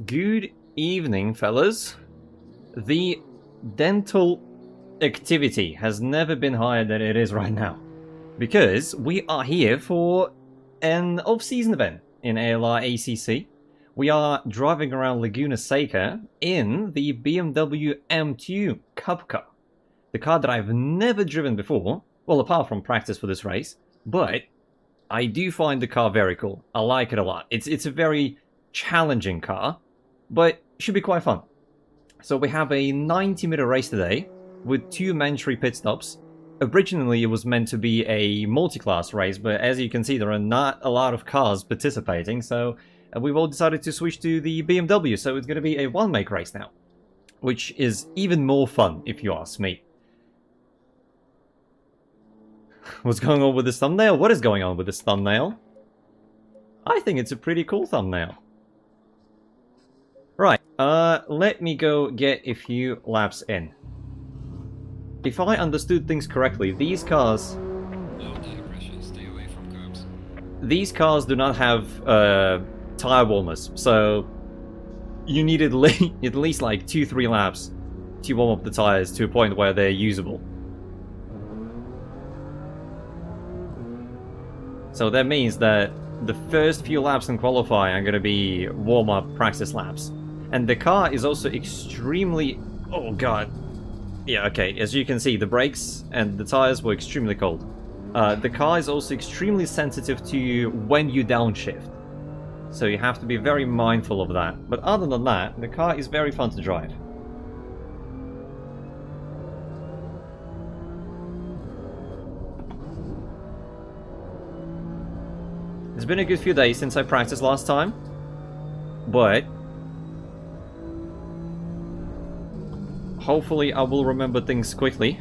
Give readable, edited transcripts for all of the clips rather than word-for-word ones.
Good evening, fellas. The dental activity has never been higher than it is right now. Because we are here for an off-season event in ALR ACC. We are driving around Laguna Seca in the BMW M2 Cup car. The car that I've never driven before, well, apart from practice for this race, but I do find the car very cool. I like it a lot. It's a very challenging car, but should be quite fun. So we have a 90-minute race today with 2 mandatory pit stops. Originally, it was meant to be a multi-class race, but as you can see, there are not a lot of cars participating, so we've all decided to switch to the BMW, so it's going to be a one-make race now, which is even more fun, if you ask me. What's going on with this thumbnail? What is going on with this thumbnail? I think it's a pretty cool thumbnail. Right, let me go get a few laps in. If I understood things correctly, these cars... Low tire pressure, stay away from curbs. These cars do not have tire warmers, so you need at least like 2-3 laps to warm up the tires to a point where they're usable. So that means that the first few laps in qualifying are going to be warm-up practice laps. And the car is also extremely... Oh god. Yeah, okay, as you can see, the brakes and the tires were extremely cold. The car is also extremely sensitive to when you downshift. So you have to be very mindful of that. But other than that, the car is very fun to drive. It's been a good few days since I practiced last time, but hopefully I will remember things quickly.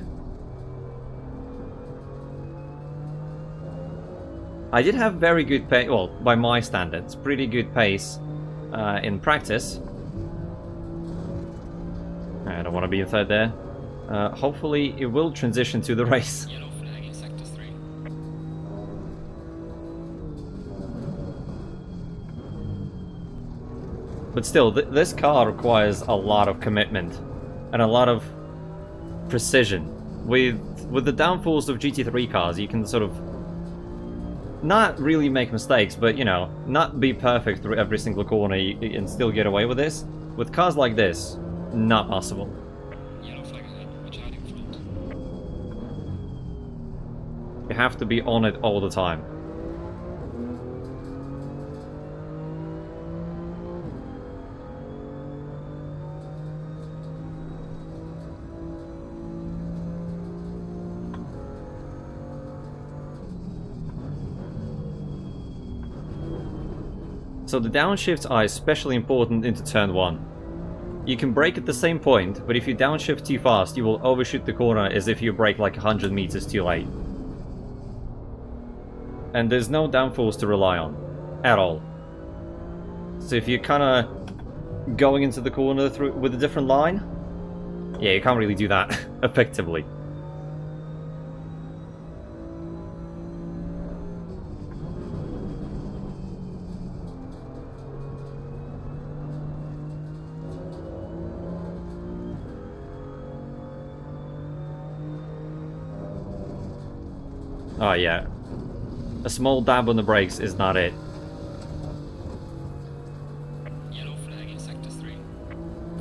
I did have very good pace, well, by my standards, pretty good pace in practice. I don't want to be in third there. Hopefully it will transition to the race. Yellow flag in sector 3. But still, this car requires a lot of commitment and a lot of precision. With the downfalls of GT3 cars, you can sort of not really make mistakes, but, you know, not be perfect through every single corner and still get away with this. With cars like this, not possible. Yellow flag ahead, retarding front. You have to be on it all the time. So the downshifts are especially important into turn 1. You can brake at the same point, but if you downshift too fast, you will overshoot the corner as if you brake like 100 meters too late. And there's no downforce to rely on, at all. So if you're kinda going into the corner with a different line, yeah, you can't really do that effectively. Oh yeah, a small dab on the brakes is not it. Yellow flag in sector 3.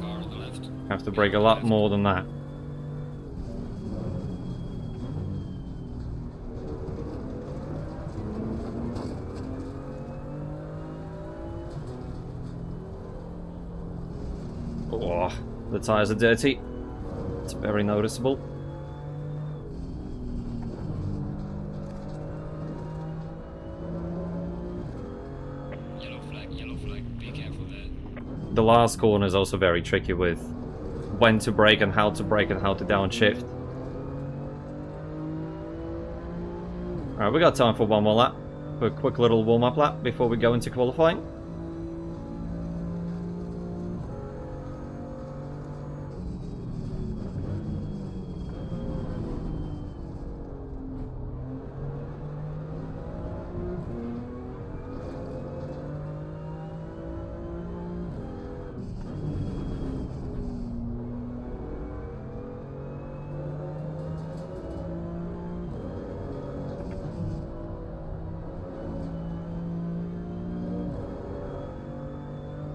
Car on the left. Have to brake a lot more than that. Oh, the tires are dirty. It's very noticeable. Yellow flag, be careful there. The last corner is also very tricky with when to brake and how to brake and how to downshift. Alright, we got time for one more lap. For a quick little warm-up lap before we go into qualifying.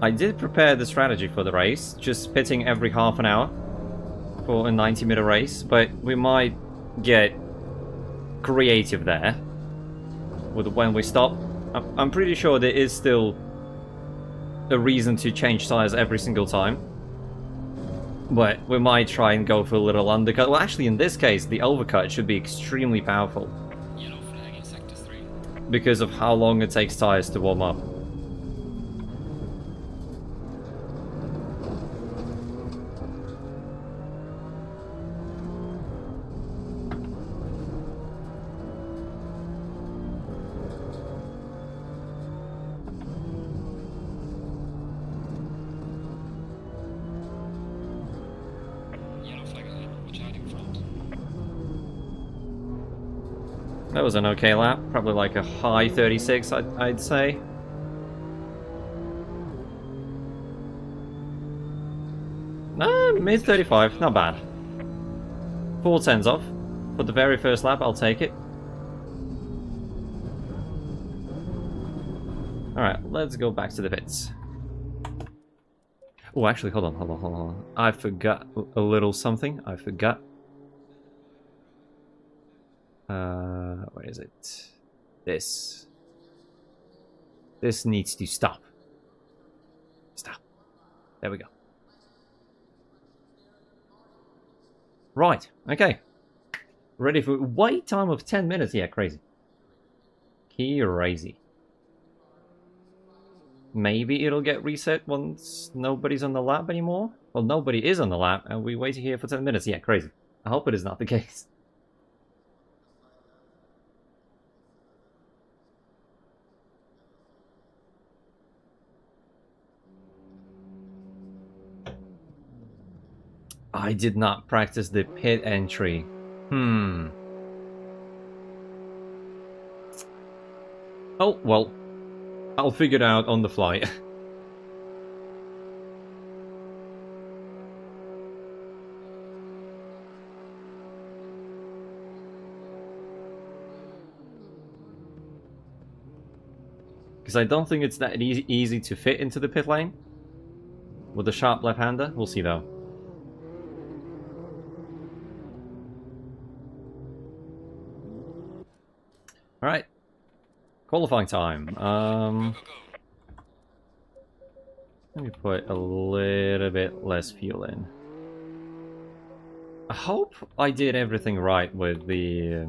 I did prepare the strategy for the race, just pitting every half an hour for a 90-meter race, but we might get creative there with when we stop. I'm pretty sure there is still a reason to change tires every single time, but we might try and go for a little undercut. Well, actually, in this case, the overcut should be extremely powerful Yellow flag in sector 3. because of how long it takes tires to warm up. Yellow flag ahead. Watch out in front. That was an okay lap, probably like a high 36, I'd say. Mid 35, not bad. 410s off for the very first lap, I'll take it. Alright, let's go back to the pits. Oh, actually, hold on. I forgot a little something. I forgot. Where is it? This. This needs to stop. Stop. There we go. Right, okay. Ready for wait time of 10 minutes. Yeah, crazy. Crazy. Maybe it'll get reset once nobody's on the lap anymore? Well, nobody is on the lap, and we wait here for 10 minutes. Yeah, crazy. I hope it is not the case. I did not practice the pit entry. Oh, well. I'll figure it out on the fly. Because I don't think it's that easy to fit into the pit lane. With a sharp left-hander. We'll see though. Alright. Qualifying time. Let me put a little bit less fuel in. I hope I did everything right with the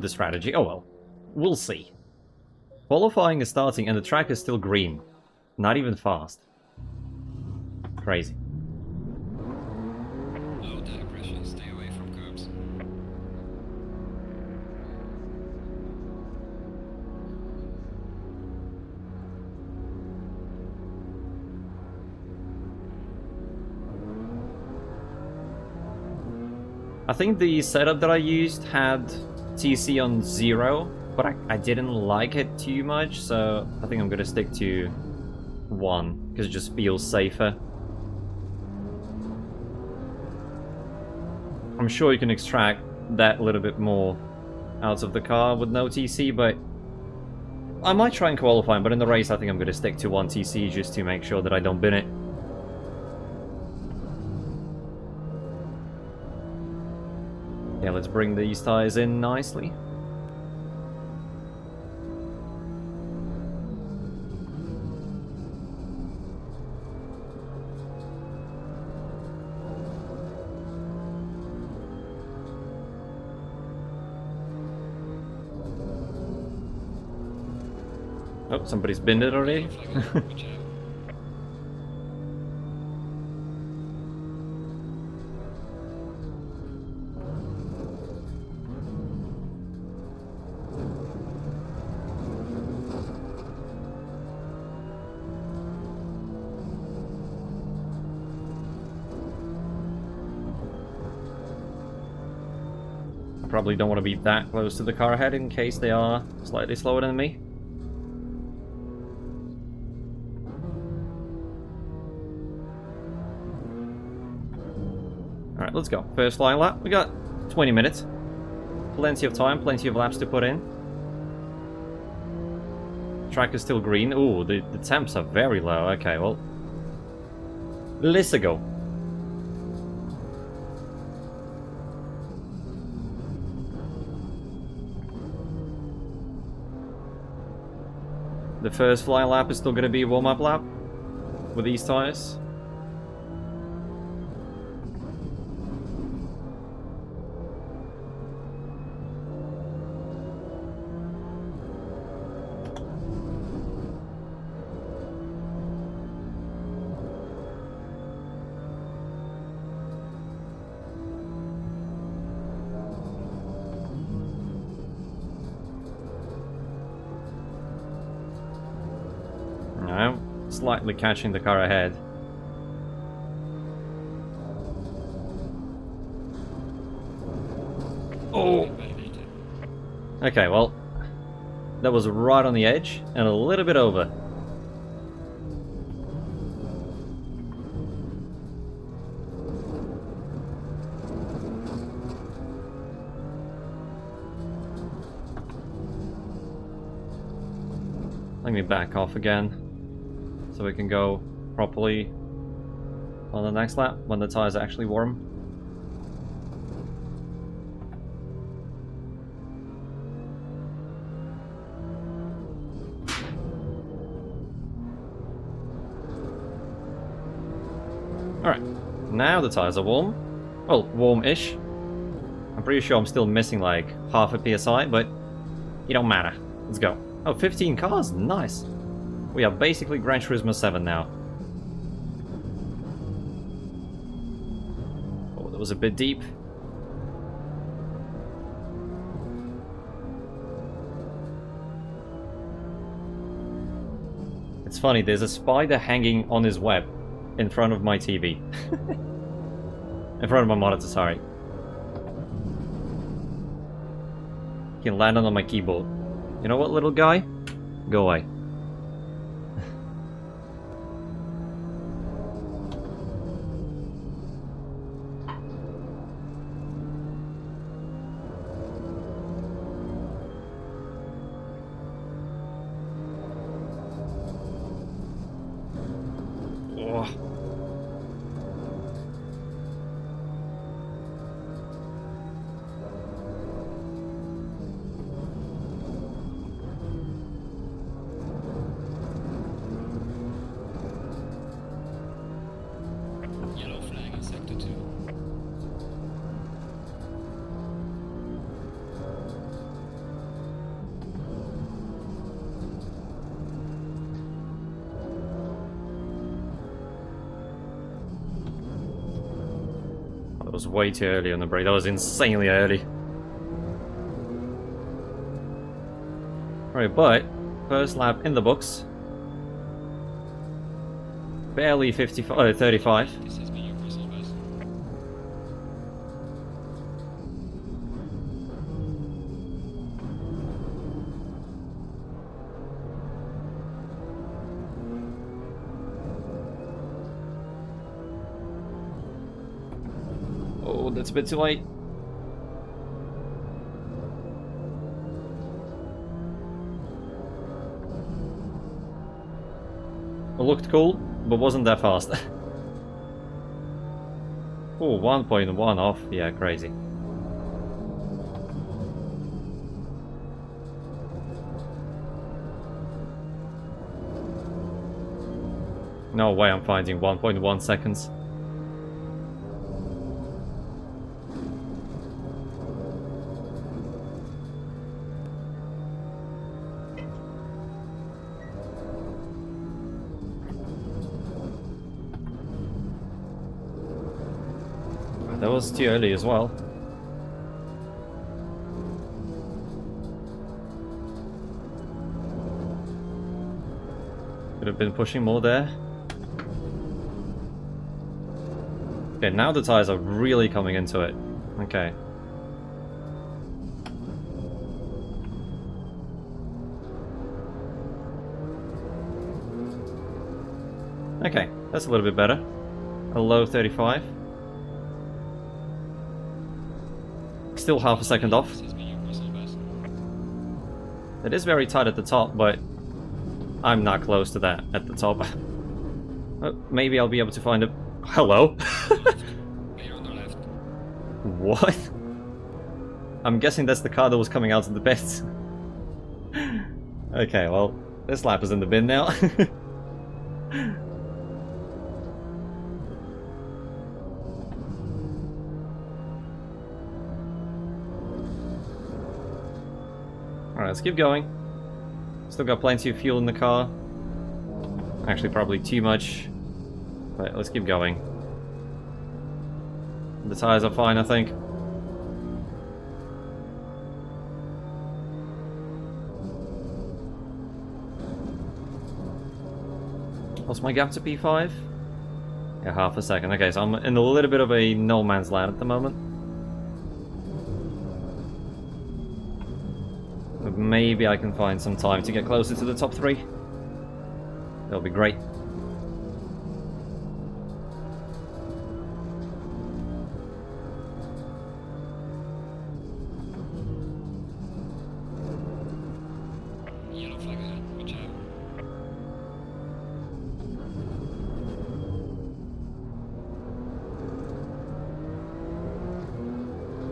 strategy. Oh well. We'll see. Qualifying is starting and the track is still green. Not even fast. Crazy. Low tire pressure. Stay away from curbs. I think the setup that I used had TC on 0, but I didn't like it too much, so I think I'm gonna stick to 1, because it just feels safer. I'm sure you can extract that little bit more out of the car with no TC, but I might try and qualify, but in the race I think I'm gonna stick to 1 TC just to make sure that I don't bin it. Yeah, let's bring these tires in nicely. Oh, somebody's binned it already. Watch out. Probably don't want to be that close to the car ahead in case they are slightly slower than me. Alright, let's go. First flying lap. We got 20 minutes. Plenty of time, plenty of laps to put in. Track is still green. Ooh, the temps are very low. Okay, well, let's go. The first flying lap is still going to be a warm-up lap with these tires. Slightly catching the car ahead. Oh! Okay, well, that was right on the edge and a little bit over. Let me back off again, so we can go properly on the next lap when the tires are actually warm. Alright, now the tires are warm. Well, warm-ish. I'm pretty sure I'm still missing like half a PSI, but it don't matter. Let's go. Oh, 15 cars, nice. We are basically Gran Turismo 7 now. Oh, that was a bit deep. It's funny, there's a spider hanging on his web in front of my TV. In front of my monitor, sorry. He landed on my keyboard. You know what, little guy? Go away. That was way too early on the brake. That was insanely early. Right, but first lap in the books. Barely 55, 35. This has been your personal best. Oh, that's a bit too late. It looked cool, but wasn't that fast. Oh, 1.1 off. Yeah, crazy. No way I'm finding 1.1 seconds. That was too early as well. Could have been pushing more there. Okay, now the tires are really coming into it. Okay. Okay, that's a little bit better. A low 35. Still half a second off. This has been your personal best. It is very tight at the top, but I'm not close to that at the top. Maybe I'll be able to find a... Hello? Clear on the left. What? I'm guessing that's the car that was coming out of the pits. Okay, well, this lap is in the bin now. Alright, let's keep going. Still got plenty of fuel in the car. Actually, probably too much. But let's keep going. The tires are fine, I think. What's my gap to P5? Yeah, half a second. Okay, so I'm in a little bit of a no man's land at the moment. But maybe I can find some time to get closer to the top 3. That'll be great. Yellow flag ahead. Watch out.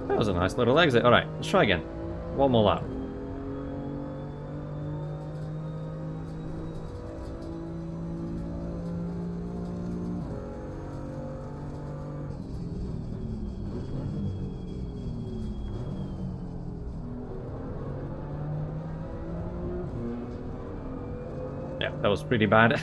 That was a nice little exit. Alright, let's try again. One more lap. Yeah, that was pretty bad.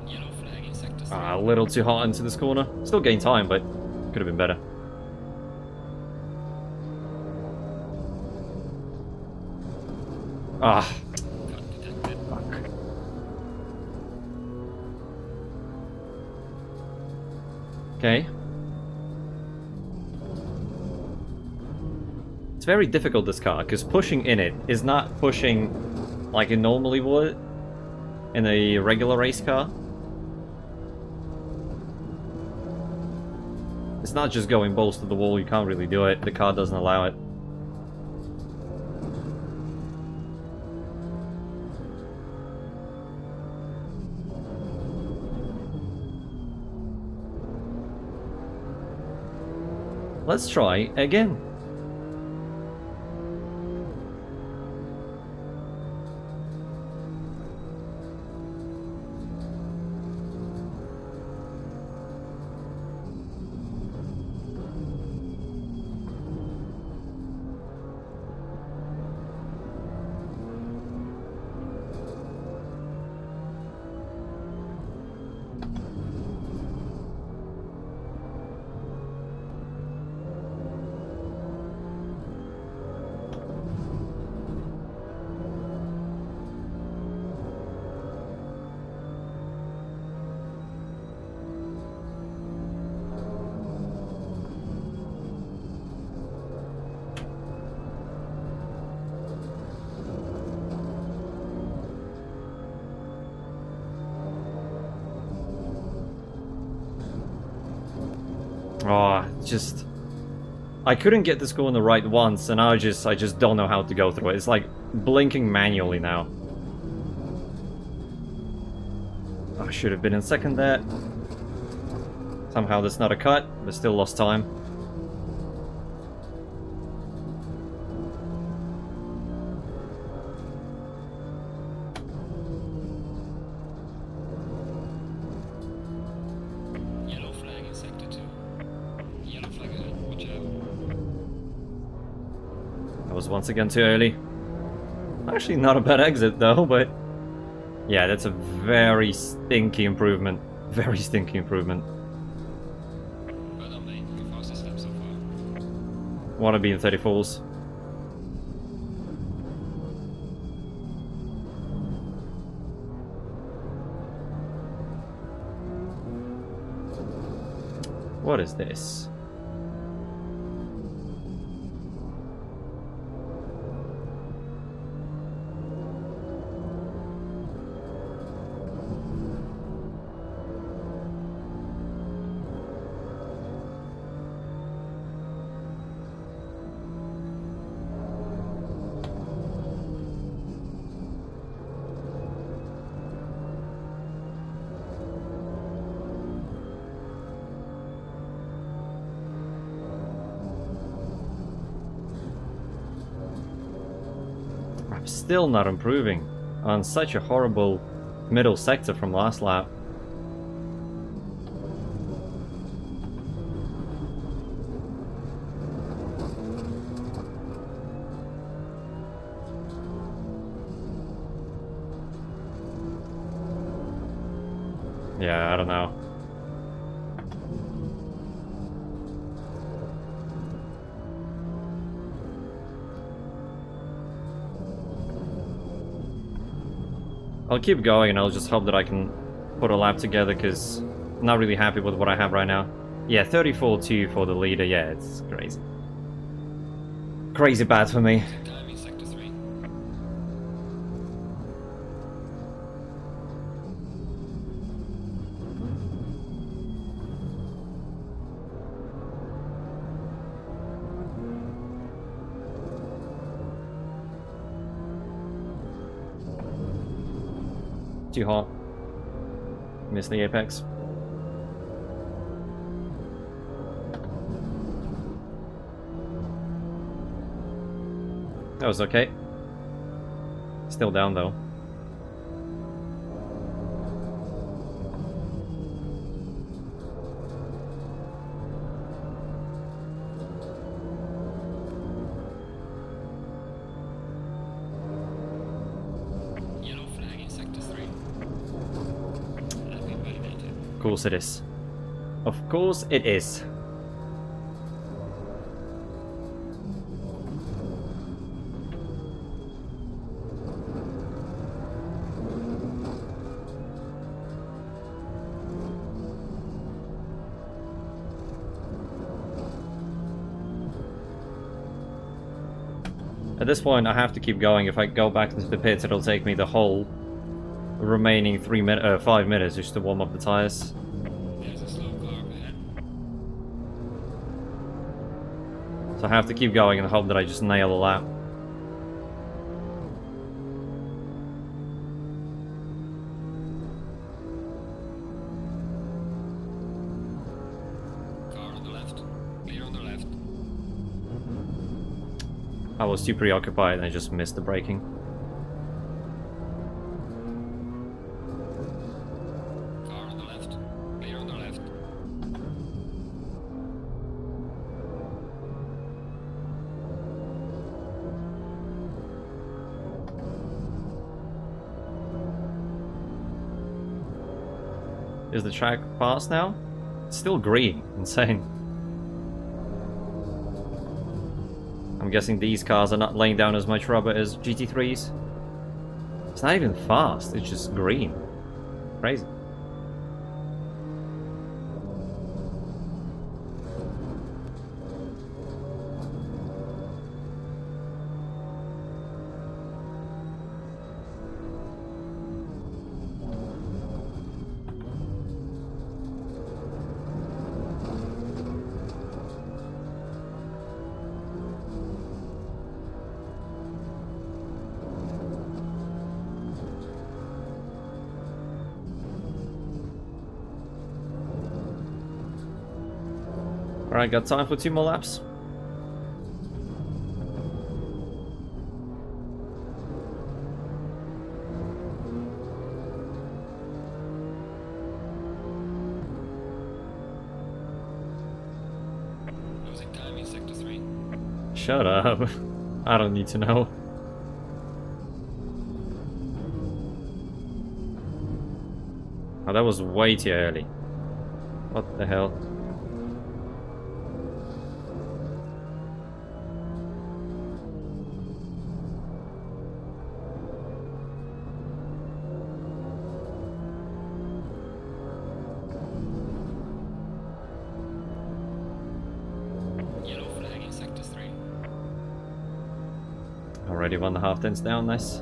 Yellow flag in sector 3. A little too hot into this corner. Still gained time, but could have been better. Ah, Cut detected. fuck. Okay. It's very difficult, this car, because pushing in it is not pushing like it normally would in a regular race car. It's not just going balls to the wall, you can't really do it, the car doesn't allow it. Let's try again. Oh, just... I couldn't get the score on the right once, and I just don't know how to go through it. It's like blinking manually now. I should have been in second there. Somehow that's not a cut, but still lost time. Yellow flag in sector 2. Yellow flag ahead. Watch out. That was once again too early. Actually, not a bad exit though, but... Yeah, that's a very stinky improvement. Very stinky improvement. Well done, mate. Your fastest lap so far. Wanna be in 34s. What is this? still not improving on such a horrible middle sector from last lap. Yeah, I don't know. I'll keep going and I'll just hope that I can put a lap together because I'm not really happy with what I have right now. Yeah, 34-2 for the leader. Yeah, it's crazy. Crazy bad for me. Time in sector 3. Too hot. Missed the apex. That was okay. Still down though. Yellow flag in sector 3. Lap invalidated. Of course it is. Of course it is. At this point, I have to keep going. If I go back into the pits, it'll take me the whole remaining 5 minutes just to warm up the tires. There's a slow car up ahead. So I have to keep going and hope that I just nail the lap. Car on the left. Clear on the left. I was too preoccupied and I just missed the braking. Car on the left. Clear on the left. Is the track fast now? It's still green. Insane. I'm guessing these cars are not laying down as much rubber as GT3s. It's not even fast, it's just green. Crazy. Alright, got time for 2 more laps. Losing time in sector 3. Shut up. I don't need to know. Oh, that was way too early. What the hell? Yellow flag in sector 3. Already 1.5 tenths down, nice.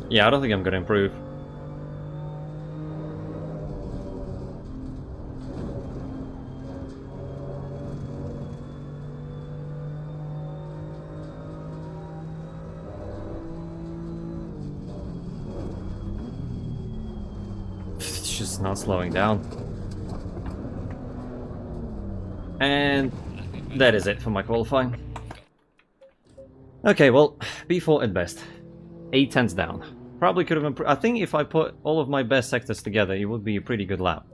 Yeah, I don't think I'm gonna improve. It's just not slowing down. And that is it for my qualifying. Okay, well, B4 at best. 8 tenths down. Probably could have improved. I think if I put all of my best sectors together, it would be a pretty good lap.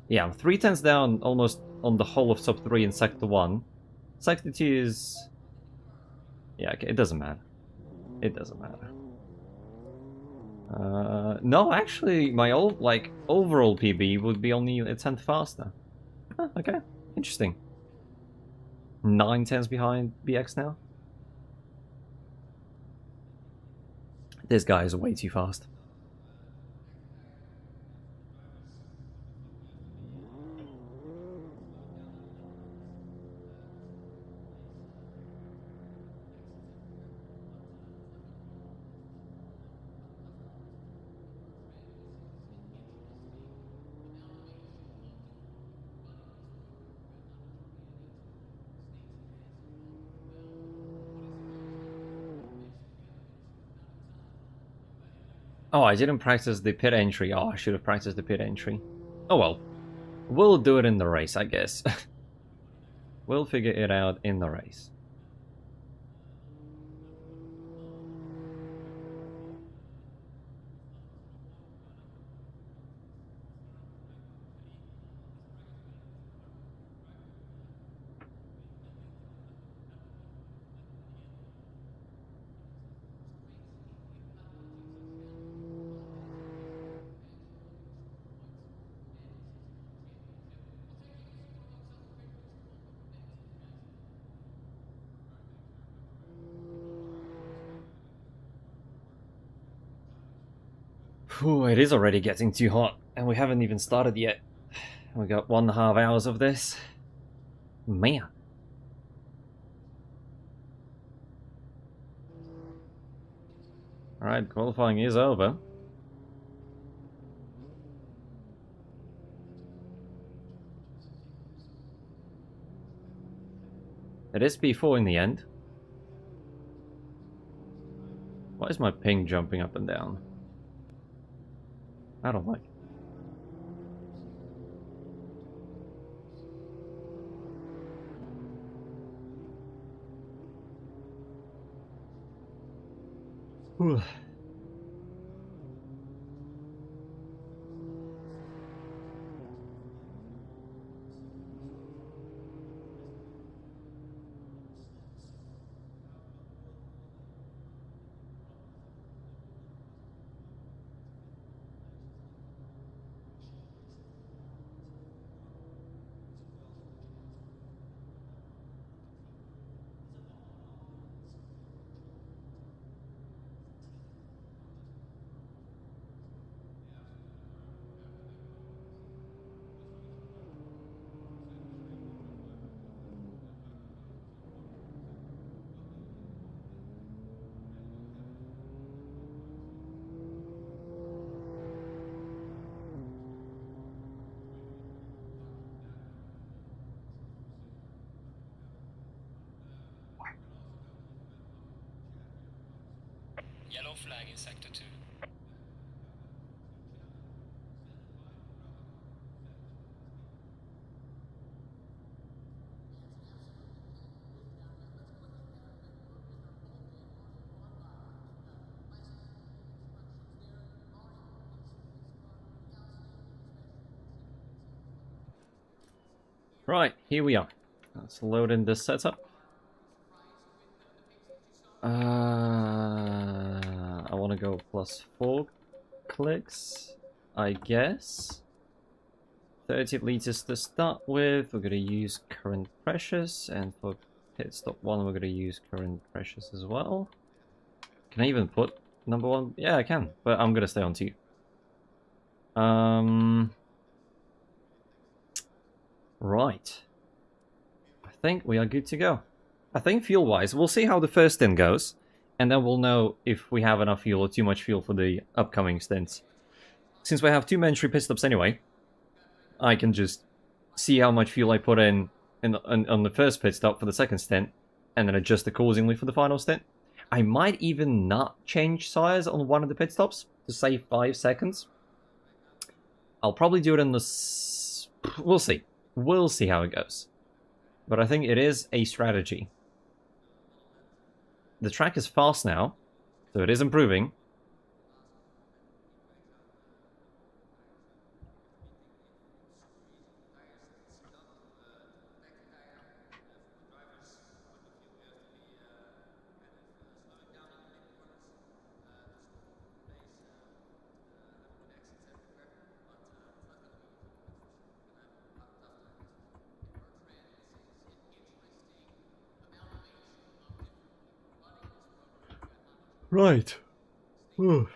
Yeah, I'm 3 tenths down almost on the whole of top 3 in Sector 1. Sector 2 is... yeah, okay, it doesn't matter. It doesn't matter. No, actually, my old, like, overall PB would be only a tenth faster. Huh, okay, interesting. 9 tenths behind BX now. This guy is way too fast. Oh, I didn't practice the pit entry. Oh, I should have practiced the pit entry. Oh well. We'll do it in the race, I guess. We'll figure it out in the race. Whew, it is already getting too hot, and we haven't even started yet. We got 1.5 hours of this. Man. Alright, qualifying is over. It is P4 in the end. Why is my ping jumping up and down? I don't like it. Whew. Yellow flag in Sector 2. Right, here we are. Let's load in this setup. I want to go +4 clicks, I guess. 30 liters to start with. We're going to use current pressures, and for pit stop 1 we're going to use current pressures as well. Can I even put number 1? Yeah, I can, but I'm going to stay on 2. Right. I think we are good to go. I think fuel-wise, we'll see how the first stint goes, and then we'll know if we have enough fuel or too much fuel for the upcoming stints. Since we have 2 mandatory pit stops anyway, I can just see how much fuel I put in on the first pit stop for the second stint, and then adjust accordingly for the final stint. I might even not change size on one of the pit stops to save 5 seconds. I'll probably do it in the We'll see. We'll see how it goes. But I think it is a strategy. The track is fast now, so it is improving. Right. Oh.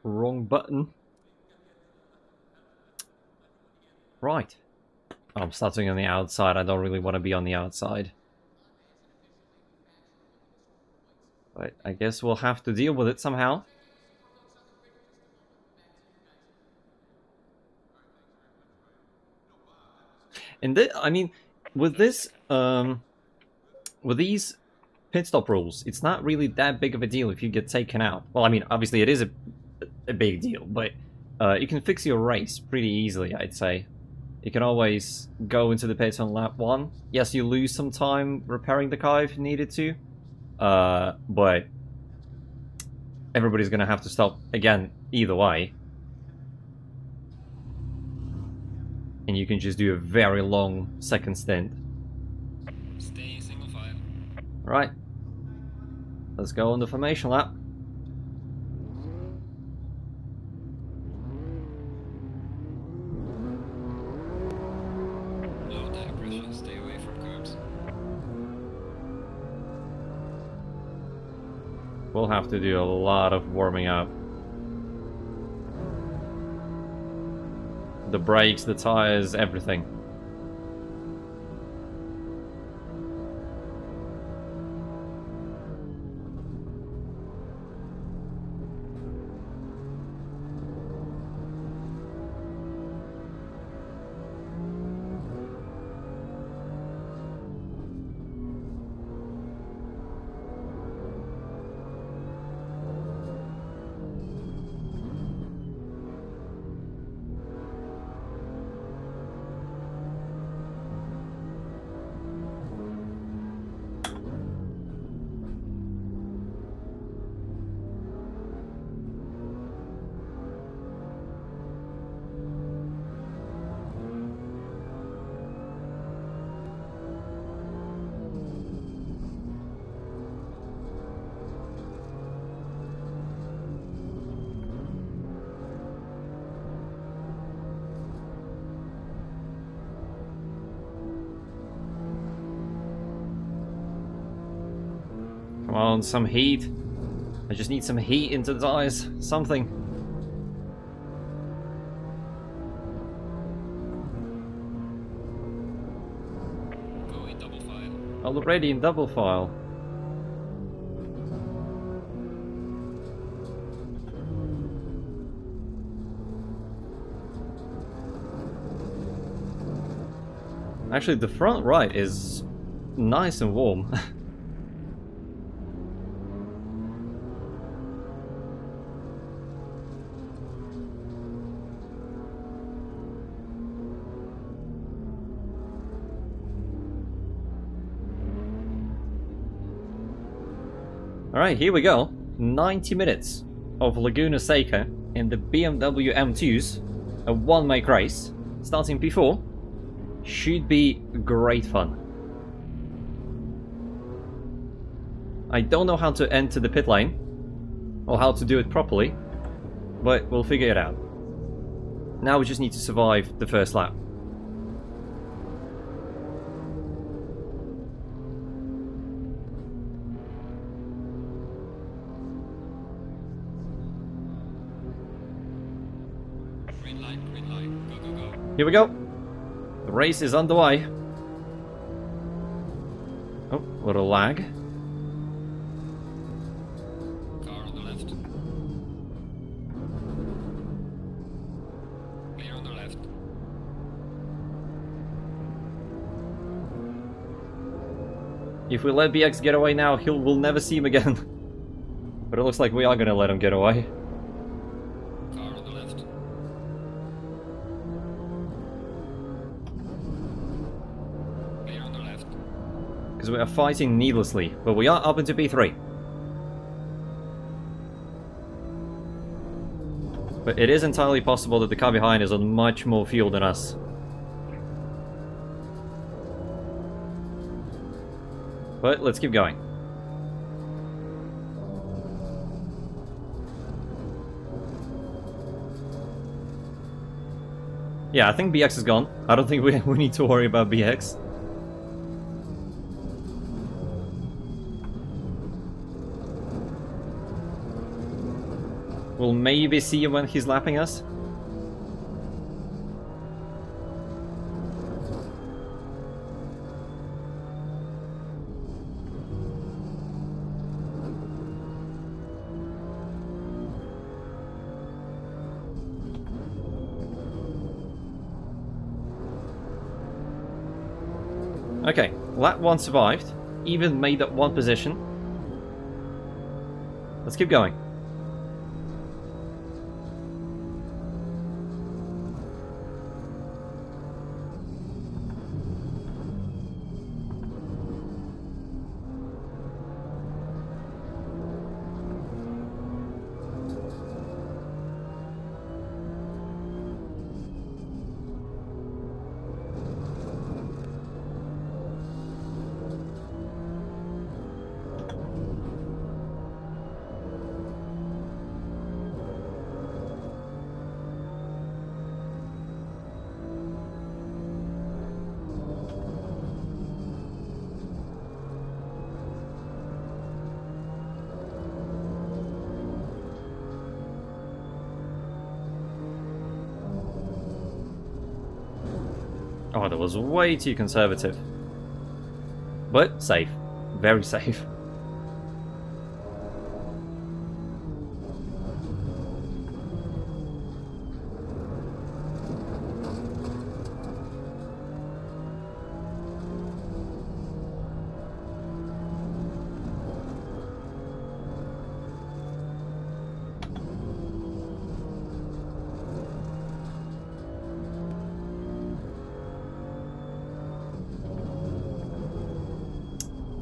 Wrong button. Right. I'm starting on the outside. I don't really want to be on the outside. But I guess we'll have to deal with it somehow. And I mean, with this, with these pit stop rules, it's not really that big of a deal if you get taken out. Well, I mean, obviously it is a big deal, but you can fix your race pretty easily, I'd say. You can always go into the pits on lap 1. Yes, you lose some time repairing the car if you needed to, but everybody's gonna have to stop again either way. And you can just do a very long second stint. Stay single file. Right. Let's go on the formation lap. Low tire pressure. Stay away from curbs. We'll have to do a lot of warming up. The brakes, the tires, everything. Come on, some heat. I just need some heat into the tires. Something. Go in double file. Already in double file. Actually, the front right is nice and warm. Alright, here we go. 90 minutes of Laguna Seca in the BMW M2s. A one-make race. Starting P4. Should be great fun. I don't know how to enter the pit lane. Or how to do it properly. But we'll figure it out. Now we just need to survive the first lap. Green light, go, go, go. Here we go. The race is underway. Little lag. Car on the left. Clear on the left. If we let BX get away now, we'll never see him again. But it looks like we are gonna let him get away. Car on the left. Clear on the left. Because we are fighting needlessly, but we are up into B3. But it is entirely possible that the car behind is on much more fuel than us. But let's keep going. Yeah, I think BX is gone. I don't think we need to worry about BX. We'll maybe see him when he's lapping us. Okay, lap 1 survived. Even made up 1 position. Let's keep going. Oh, that was way too conservative. But safe. Very safe.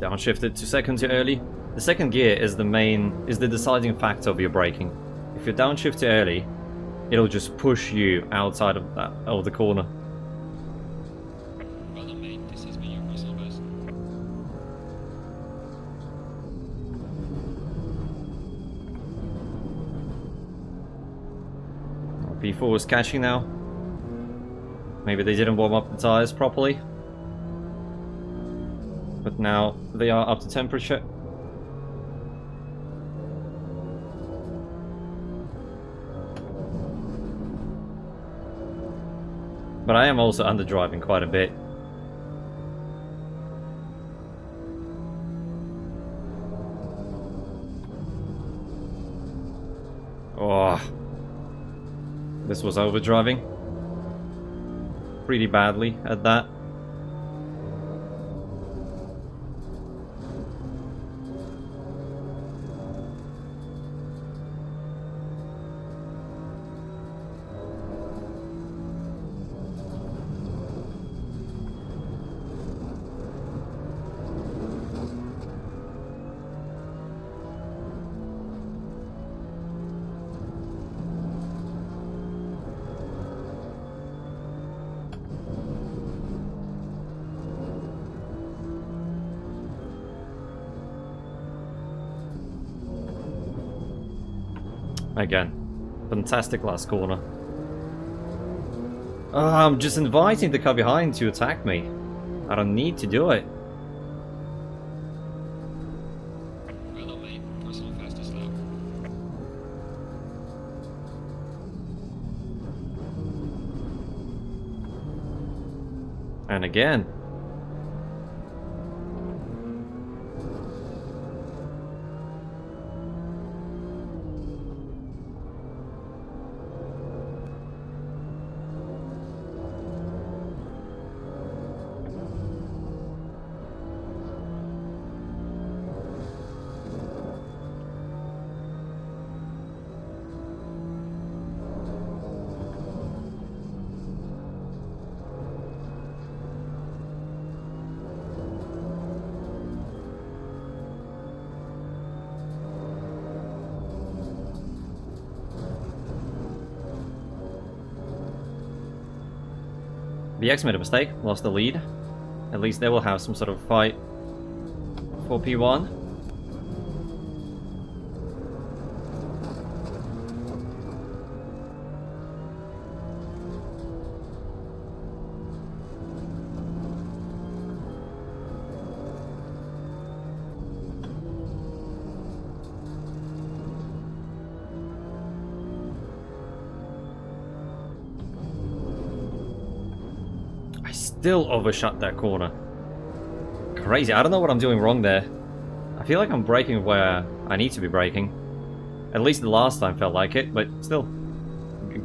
Downshifted to second too early. The second gear is the deciding factor of your braking. If you downshift too early, it'll just push you outside of the corner. Well done, mate. This has been your personal best. P4 was catching now. Maybe they didn't warm up the tires properly. But now they are up to temperature. But I am also underdriving quite a bit. Oh, this was overdriving pretty badly at that. Again, fantastic last corner. Oh, I'm just inviting the car behind to attack me. I don't need to do it. Well done, mate. Personal fastest lap. And again. VX made a mistake, lost the lead. At least they will have some sort of fight for P1. Still overshot that corner. Crazy. I don't know what I'm doing wrong there. I feel like I'm braking where I need to be braking. At least the last time felt like it, but still.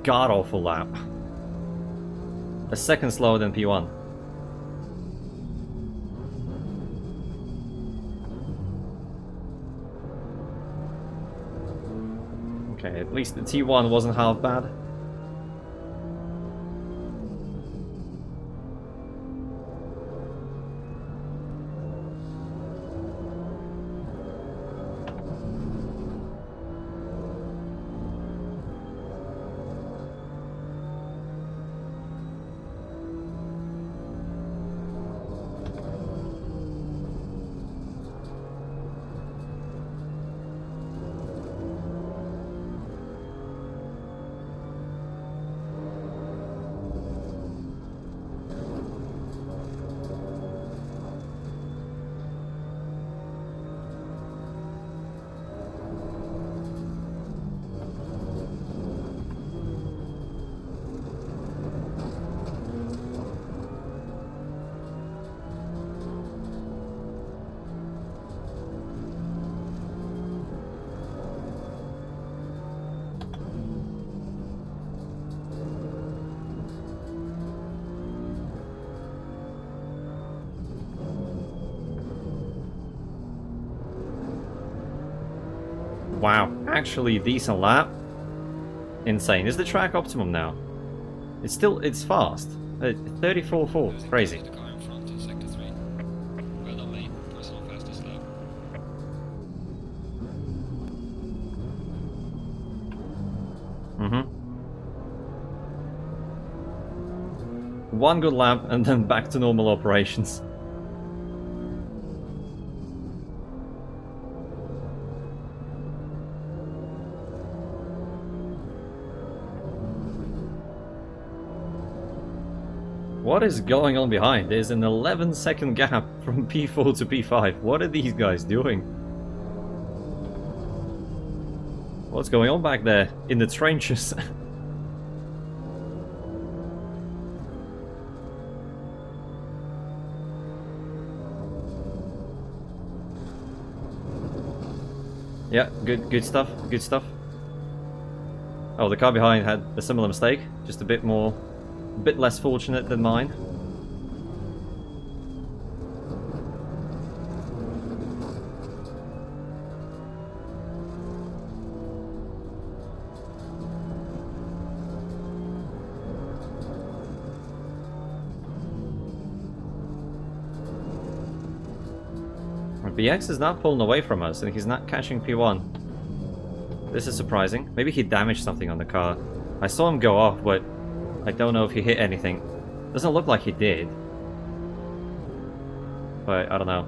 God-awful lap. A second slower than P1. Okay, at least the T1 wasn't half bad. Wow, actually decent lap. Insane. Is the track optimum now? It's fast. 34.4. Crazy. The car in front in sector 3. Well done, mate. Personal fastest lap. One good lap and then back to normal operations. What is going on behind? There's an 11-second gap from P4 to P5. What are these guys doing? What's going on back there in the trenches? Yeah, good stuff, good stuff. Oh, the car behind had a similar mistake, just a bit less fortunate than mine. BX is not pulling away from us and he's not catching P1. This is surprising. Maybe he damaged something on the car. I saw him go off, but I don't know if he hit anything. Doesn't look like he did. But I don't know.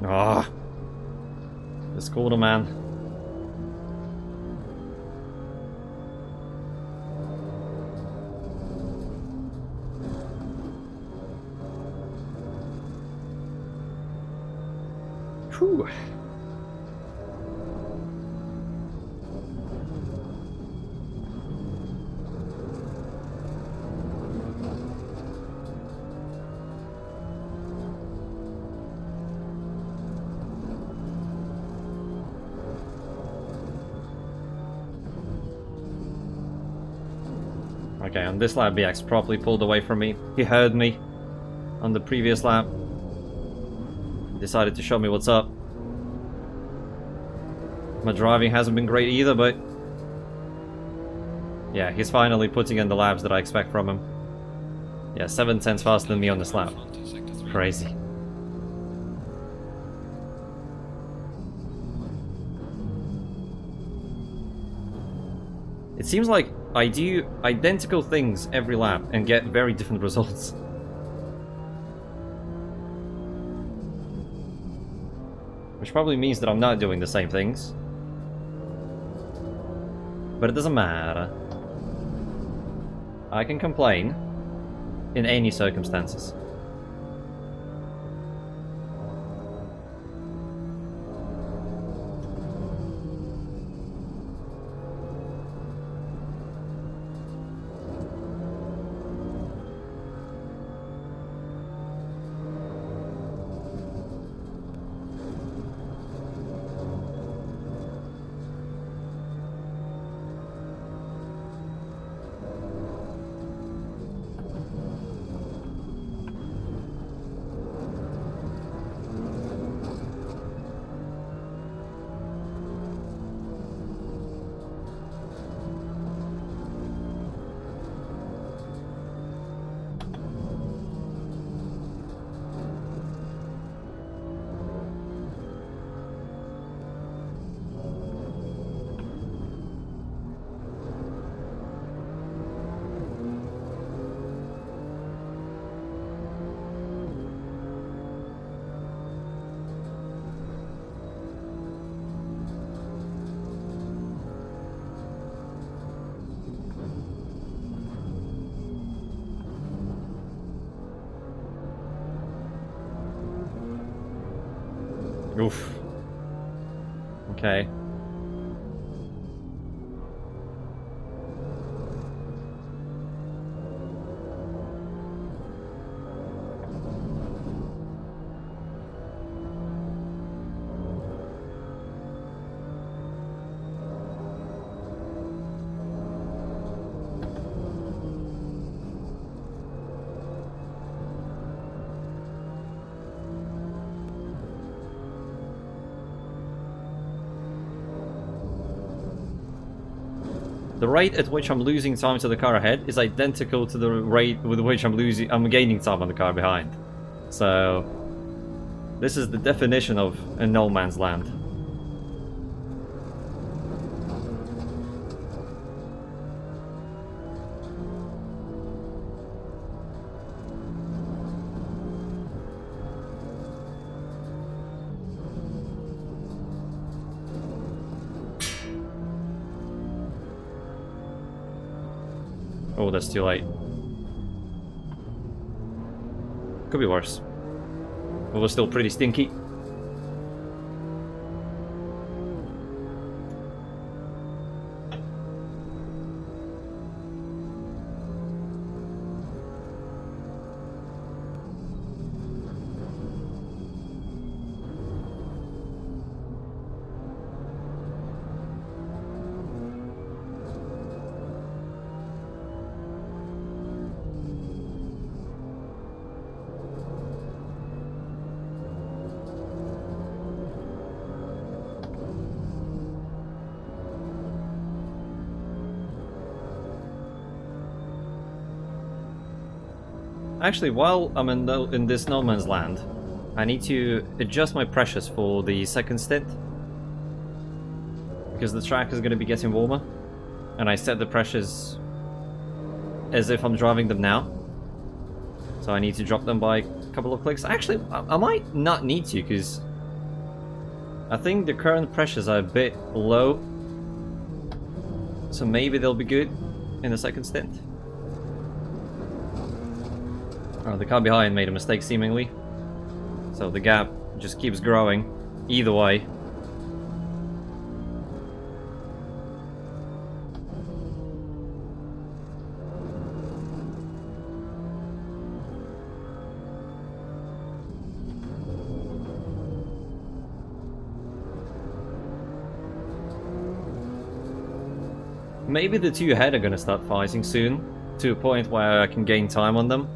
Ah, this corner, man. Whew. Okay, on this lap BX properly pulled away from me. He heard me on the previous lap. Decided to show me what's up. My driving hasn't been great either, but yeah, he's finally putting in the laps that I expect from him. Yeah, 7/10 faster than me on this lap. Crazy. It seems like I do identical things every lap and get very different results. Which probably means that I'm not doing the same things. But it doesn't matter. I can complain in any circumstances. Oof. Okay. The rate at which I'm losing time to the car ahead is identical to the rate with which I'm gaining time on the car behind. So this is the definition of a no man's land. Oh, that's too late. Could be worse. But we're still pretty stinky. Actually, while I'm in this no man's land, I need to adjust my pressures for the second stint. Because the track is going to be getting warmer. And I set the pressures as if I'm driving them now. So I need to drop them by a couple of clicks. Actually, I might not need to, because I think the current pressures are a bit low. So maybe they'll be good in the second stint. Oh, the car behind made a mistake, seemingly. So the gap just keeps growing, either way. Maybe the two ahead are gonna start fighting soon. to a point where I can gain time on them.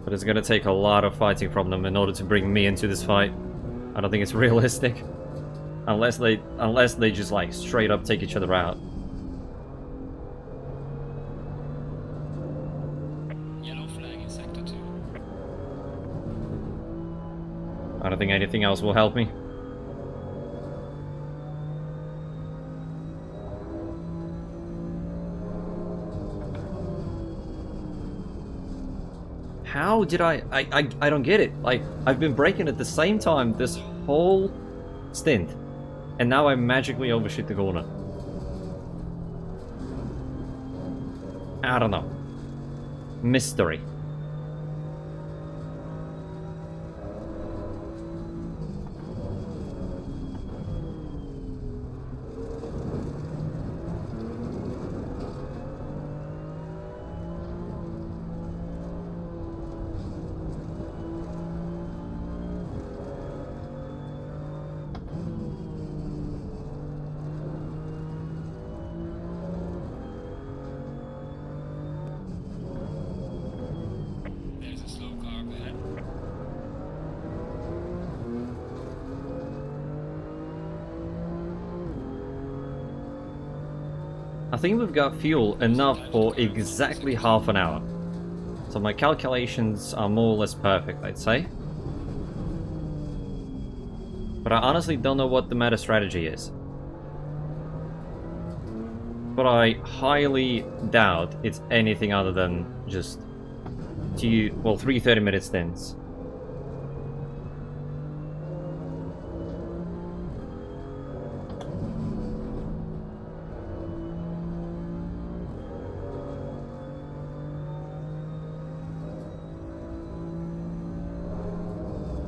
But it's gonna take a lot of fighting from them in order to bring me into this fight. I don't think it's realistic. Unless they just like straight up take each other out. Yellow flag in sector 2. I don't think anything else will help me. How did I don't get it. Like, I've been braking at the same time this whole stint. And now I magically overshoot the corner. I don't know. Mystery. There's a slow car up ahead. I think we've got fuel enough for exactly half an hour. So my calculations are more or less perfect, I'd say. But I honestly don't know what the meta strategy is. But I highly doubt it's anything other than just three 30-minute stints.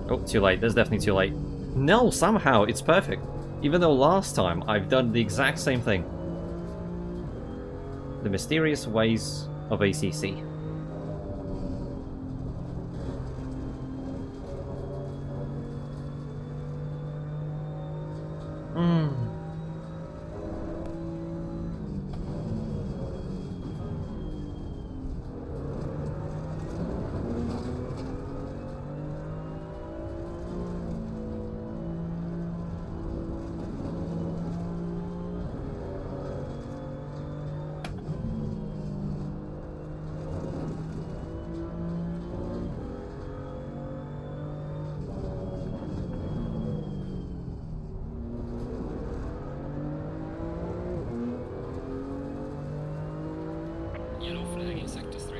Oh, too late. That's definitely too late. No, somehow it's perfect. Even though last time I've done the exact same thing. The mysterious ways of ACC. Yellow flag in sector 3.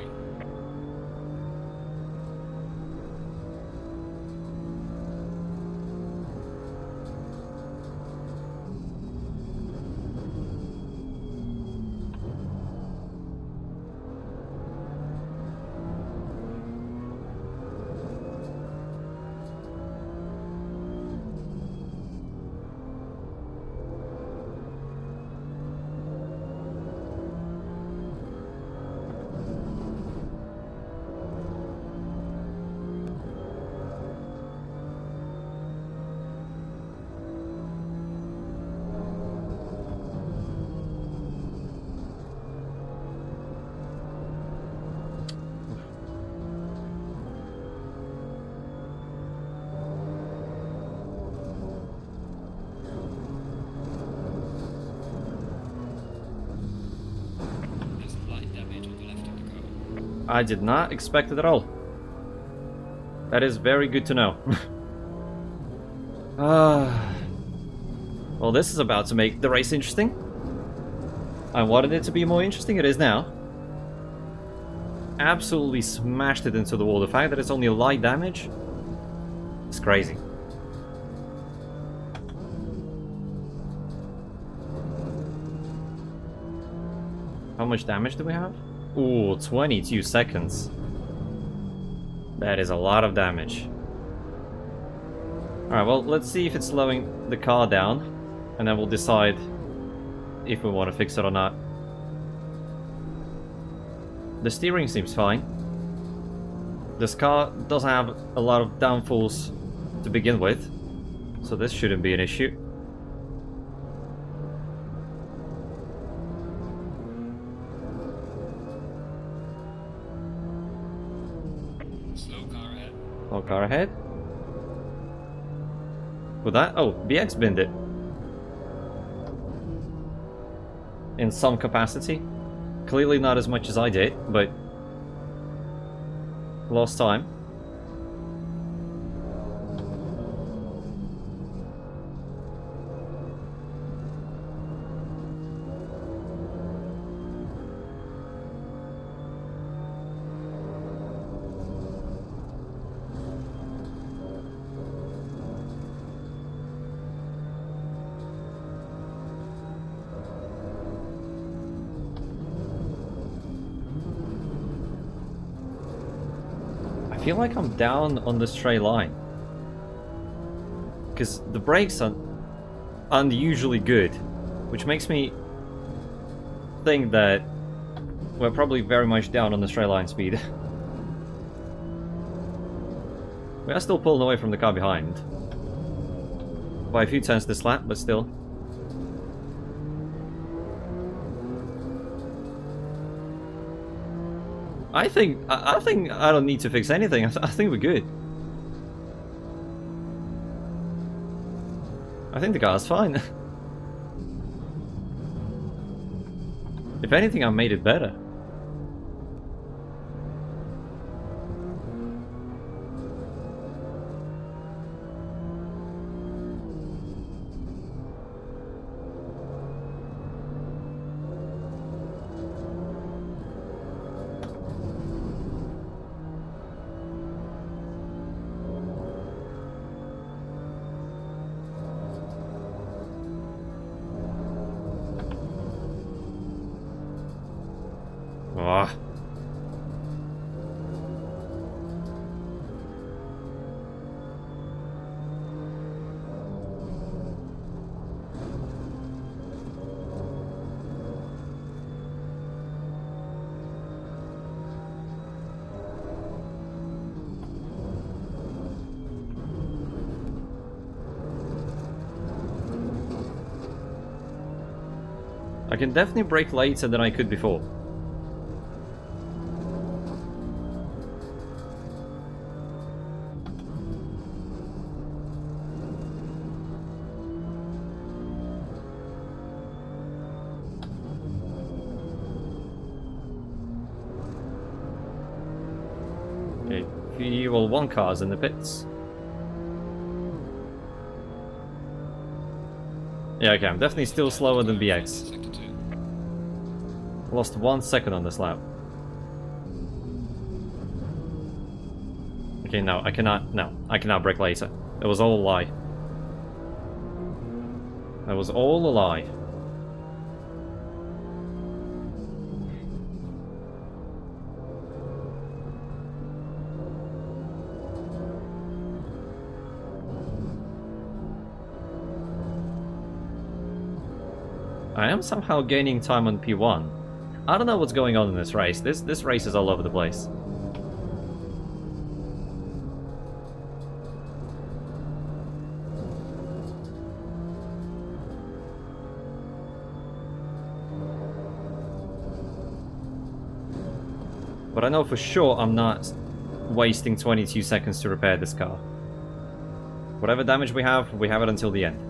There's light damage on the left of the car. I did not expect it at all. That is very good to know. Well, this is about to make the race interesting. I wanted it to be more interesting, it is now. Absolutely smashed it into the wall. The fact that it's only light damage is crazy. How much damage do we have? Ooh, 22 seconds. That is a lot of damage. Alright, well, let's see if it's slowing the car down, and then we'll decide if we want to fix it or not. The steering seems fine. This car doesn't have a lot of downforce to begin with, so this shouldn't be an issue. Slow car ahead. Slow car ahead. With that, oh, BX binned it. In some capacity. Clearly not as much as I did, but lost time. I feel like I'm down on the straight line. Because the brakes are unusually good, which makes me think that we're probably very much down on the straight line speed. We are still pulling away from the car behind. By a few turns this lap, but still. I think I don't need to fix anything. I think we're good. I think the car's fine. If anything, I made it better. Ah. I can definitely brake later than I could before. Okay, fuel 1 car's in the pits. Yeah, okay, I'm definitely still slower than BX. Sector 2. Lost 1 second on this lap. Okay, no, I cannot brake later. It was all a lie. That was all a lie. I am somehow gaining time on P1. I don't know what's going on in this race. This race is all over the place. But I know for sure I'm not wasting 22 seconds to repair this car. Whatever damage we have it until the end.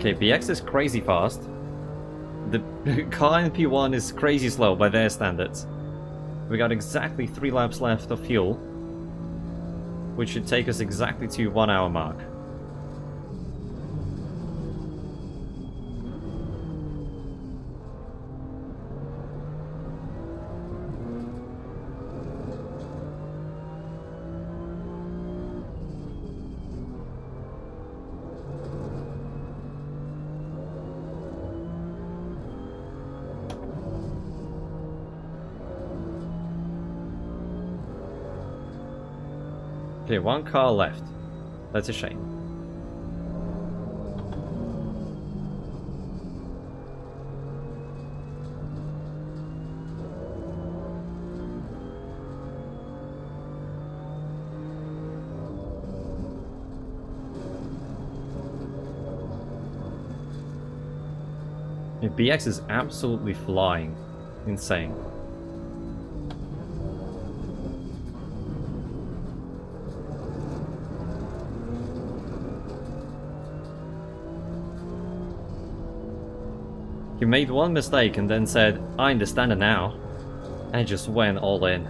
Okay, BX is crazy fast. The car in P1 is crazy slow by their standards. We got exactly 3 laps left of fuel, which should take us exactly to 1 hour mark. Okay, one car left. That's a shame. Yeah, BX is absolutely flying. Insane. He made one mistake and then said, I understand it now. And just went all in.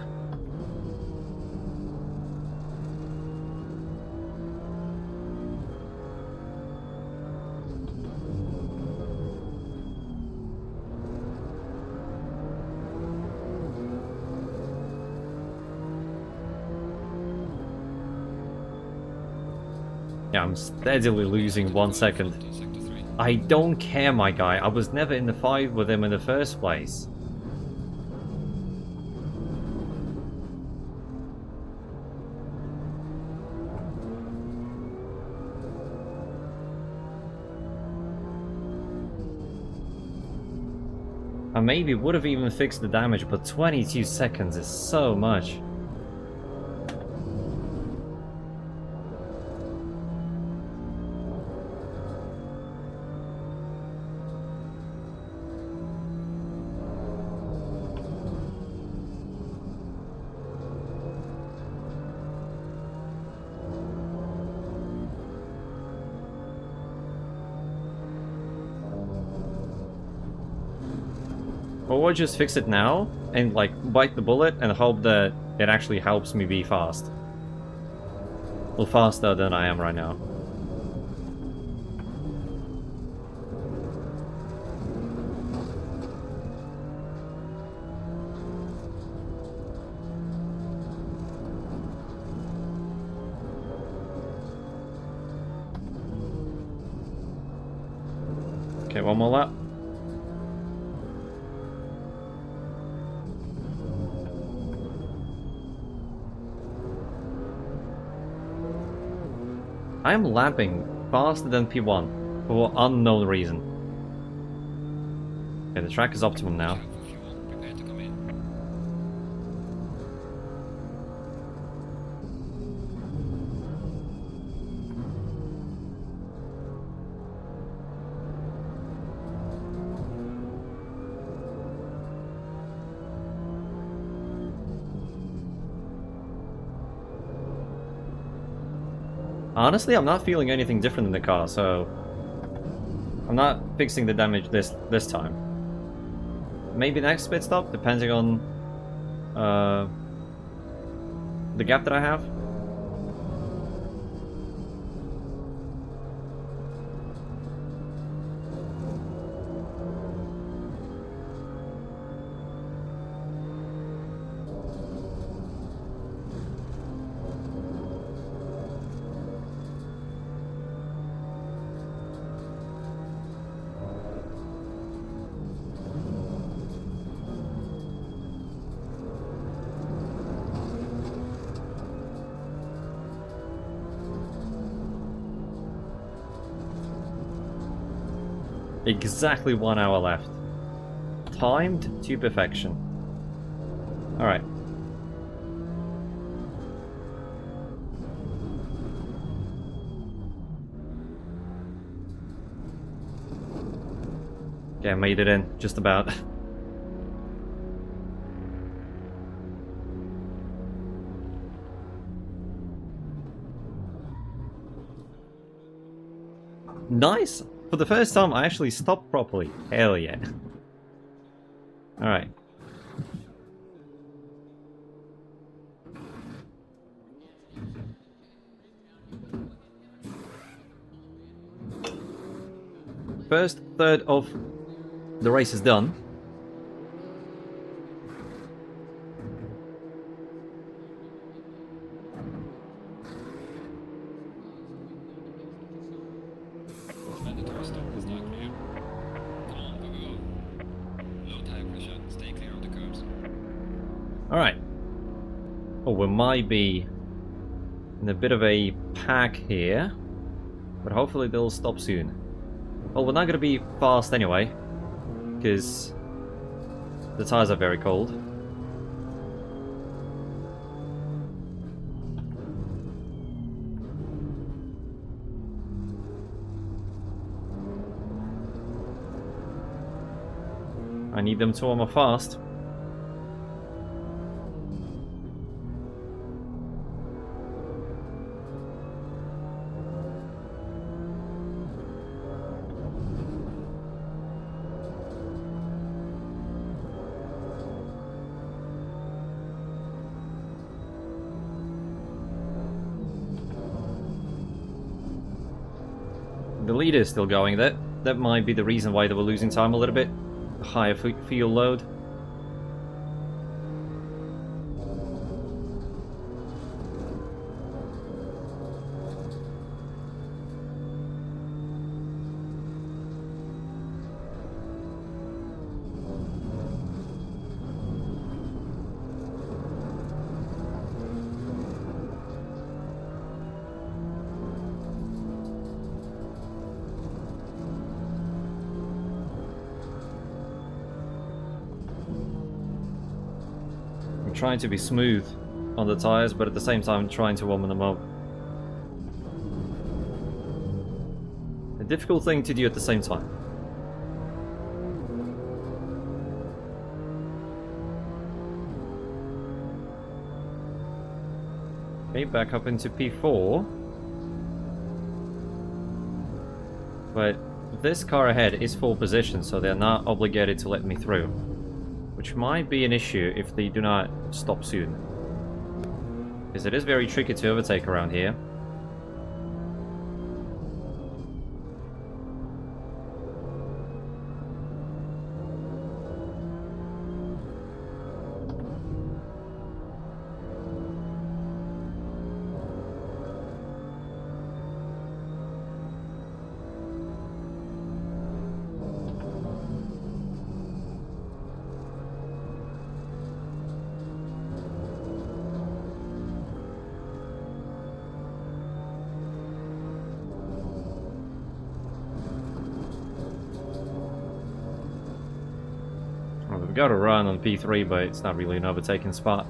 Yeah, I'm steadily losing 1 second. Sector 3. I don't care, my guy. I was never in the fight with him in the first place. I maybe would have even fixed the damage, but 22 seconds is so much. Or just fix it now and like bite the bullet and hope that it actually helps me be fast. Well, faster than I am right now. Okay, one more lap. I am lapping faster than P1 for unknown reason. Okay, the track is optimum now. Check for fuel. Prepare to come in. Honestly, I'm not feeling anything different in the car, so I'm not fixing the damage this time. Maybe next pit stop, depending on the gap that I have. Exactly 1 hour left. Timed to perfection. Alright. Okay, I made it in, just about. Nice! For the first time, I actually stopped properly. Hell yeah. Alright. First third of the race is done. Mandatory stop is now clear. Come on, go, go, go. Low tire pressure. Stay clear of the curbs. Alright. Oh, we might be in a bit of a pack here, but hopefully they'll stop soon. Well, we're not going to be fast anyway, because the tires are very cold. I need them to warm up fast. The lead is still going. That might be the reason why they were losing time a little bit. Higher fuel load. Trying to be smooth on the tires, but at the same time trying to warm them up. A difficult thing to do at the same time. Okay, back up into P4. But this car ahead is full position, so they're not obligated to let me through. Which might be an issue if they do not stop soon. Because it is very tricky to overtake around here. We've got a run on P3, but it's not really an overtaking spot.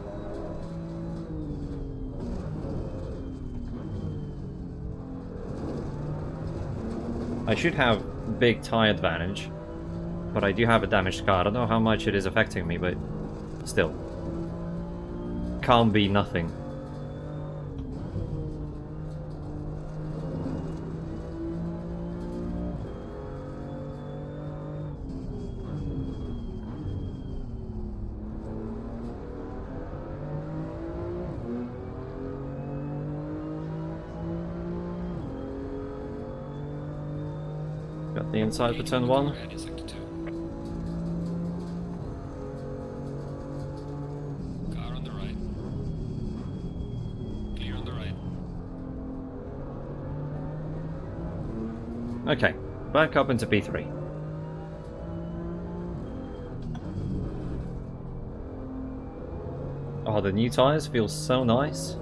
I should have big tire advantage, but I do have a damaged car. I don't know how much it is affecting me, but still. Can't be nothing. Got the inside for turn 1. Ready, sector 2. Car on the right. Clear on the right. Okay, back up into P3. Oh, the new tires feel so nice.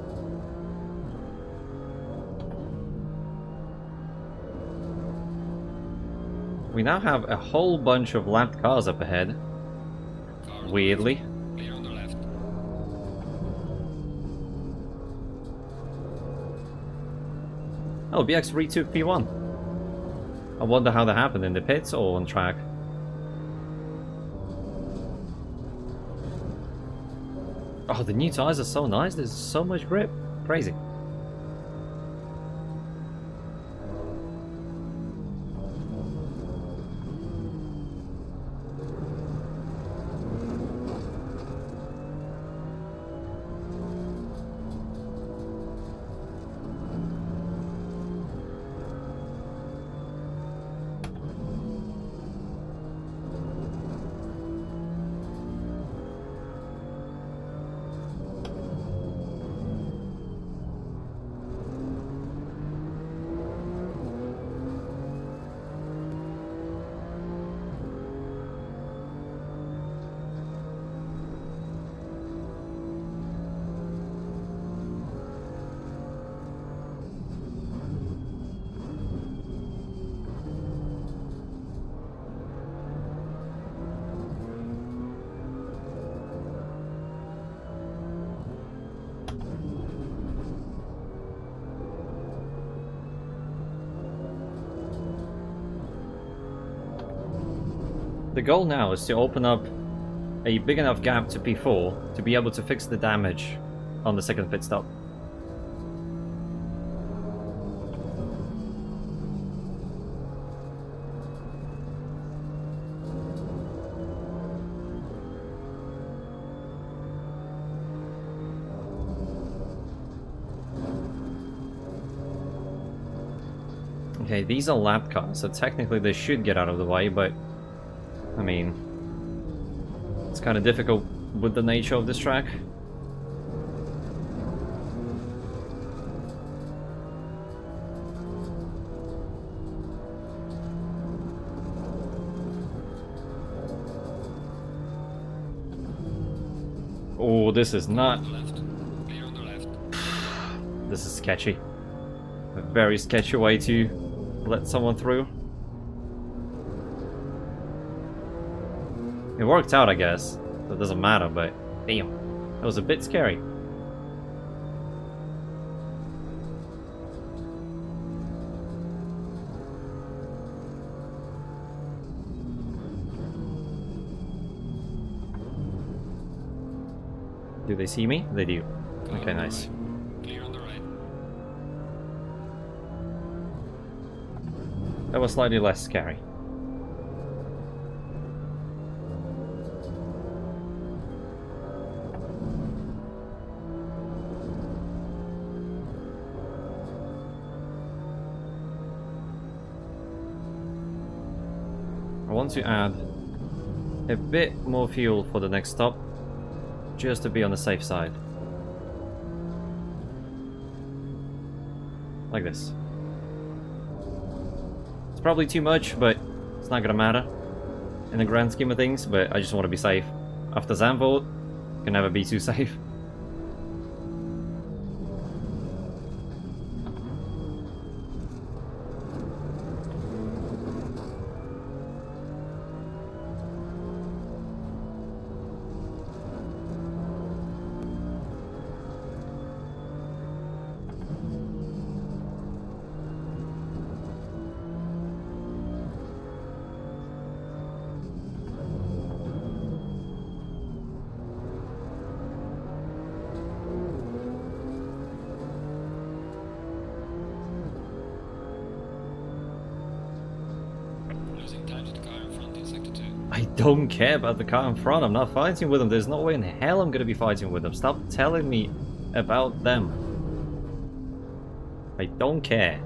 We now have a whole bunch of lapped cars up ahead. Weirdly. Clear on the left. Oh, BX retook P1. I wonder how that happened, in the pits or on track. Oh, the new tires are so nice. There's so much grip. Crazy. The goal now is to open up a big enough gap to P4 to be able to fix the damage on the second pit stop. Okay, these are lap cars, so technically they should get out of the way, but I mean, it's kind of difficult with the nature of this track. Oh, this is not... Left. Clear on the left. This is sketchy. A very sketchy way to let someone through. It worked out, I guess. So it doesn't matter, but damn, that was a bit scary. Do they see me? They do. Okay, nice. Clear on the right. That was slightly less scary. I want to add a bit more fuel for the next stop, just to be on the safe side. Like this. It's probably too much, but it's not gonna matter in the grand scheme of things, but I just want to be safe. After Zandvoort, can never be too safe. Losing time to the car in front in sector 2. I don't care about the car in front. I'm not fighting with them. There's no way in hell I'm gonna be fighting with them. Stop telling me about them. I don't care.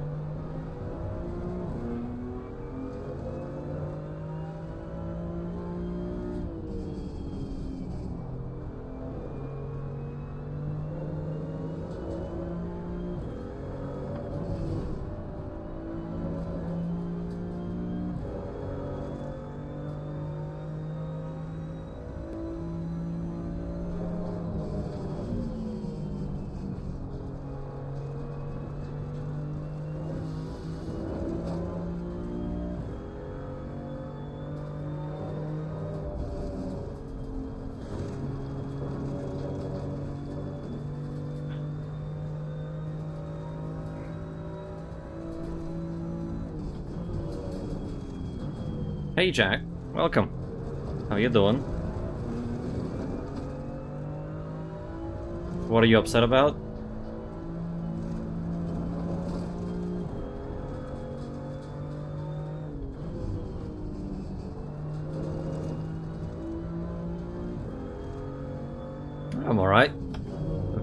Hey Jack, welcome. How you doing? What are you upset about? I'm alright.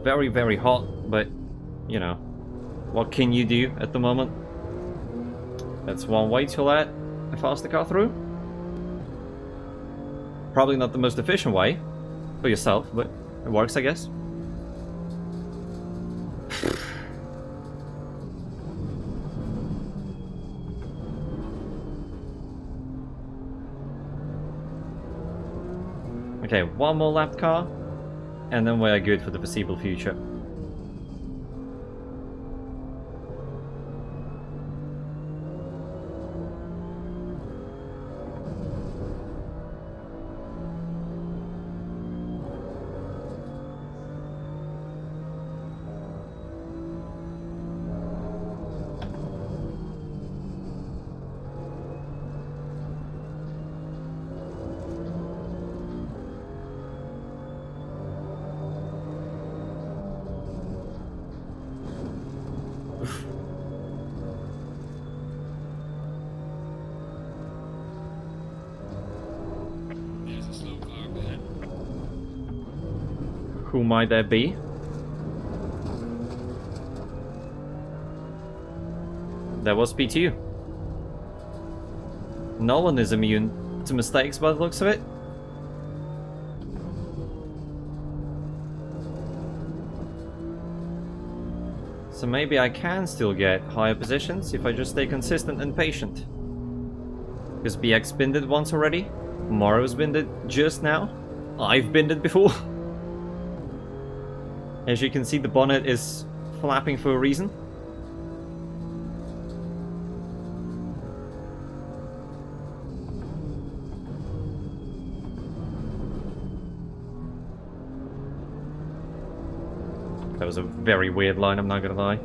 Very, very hot, but, you know, what can you do at the moment? That's one way to let a faster car through. Probably not the most efficient way for yourself, but it works, I guess. Okay, one more lap car, and then we are good for the foreseeable future. Who might that be? That was P2. No one is immune to mistakes by the looks of it. So maybe I can still get higher positions if I just stay consistent and patient. Because BX binned it once already. Morrow's binned it just now. I've binned it before. As you can see, the bonnet is flapping for a reason. That was a very weird line, I'm not gonna lie.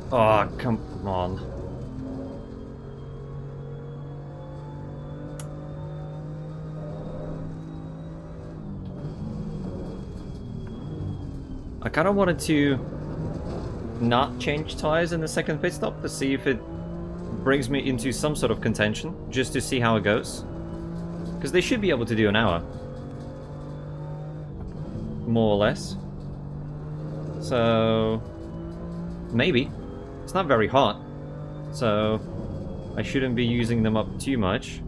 Oh, come on. I kind of wanted to not change tires in the second pit stop to see if it brings me into some sort of contention, just to see how it goes. Because they should be able to do an hour. More or less. So... maybe. It's not very hot, so I shouldn't be using them up too much.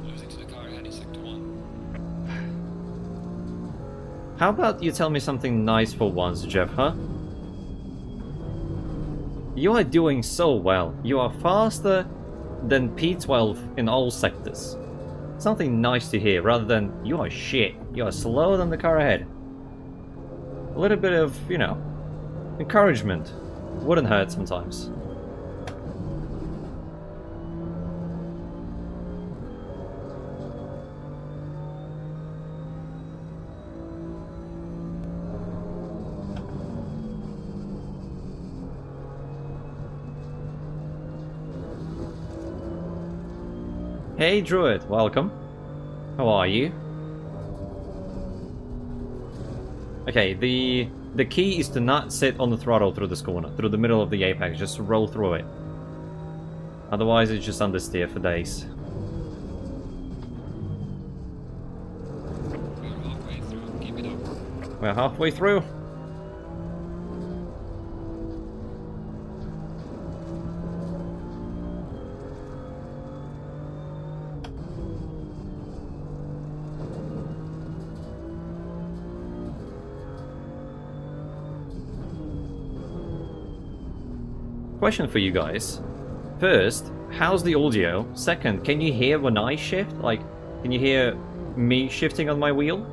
Losing to the car heading sector 1. How about you tell me something nice for once, Jeff, huh? You are doing so well. You are faster than P12 in all sectors. Something nice to hear, rather than, you are shit, you are slower than the car ahead. A little bit of, you know, encouragement wouldn't hurt sometimes. Hey Druid, welcome. How are you? Okay, the key is to not sit on the throttle through this corner, through the middle of the apex, just roll through it. Otherwise it's just understeer for days. We're halfway through, keep it up. We're halfway through. Question for you guys. First, how's the audio? Second, can you hear when I shift? Like, can you hear me shifting on my wheel?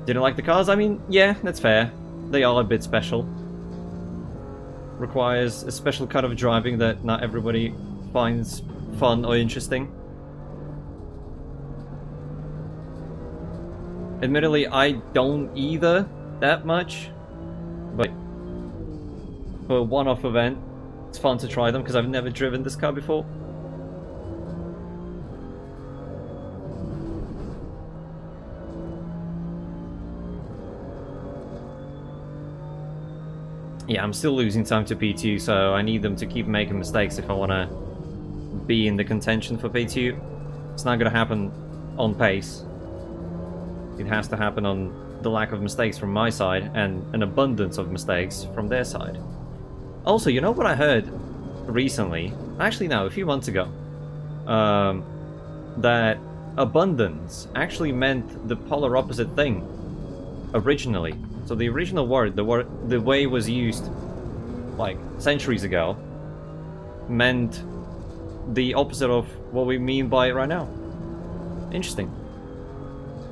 Didn't like the cars? I mean, yeah, that's fair. They are a bit special. Requires a special kind of driving that not everybody finds fun or interesting. Admittedly, I don't either that much, but for a one-off event, it's fun to try them because I've never driven this car before. Yeah, I'm still losing time to P2, so I need them to keep making mistakes if I want to be in the contention for P2. It's not going to happen on pace. It has to happen on the lack of mistakes from my side and an abundance of mistakes from their side. Also, you know what I heard recently? Actually, no, a few months ago. That abundance actually meant the polar opposite thing originally. So the original word, the way it was used like centuries ago, meant the opposite of what we mean by it right now. Interesting.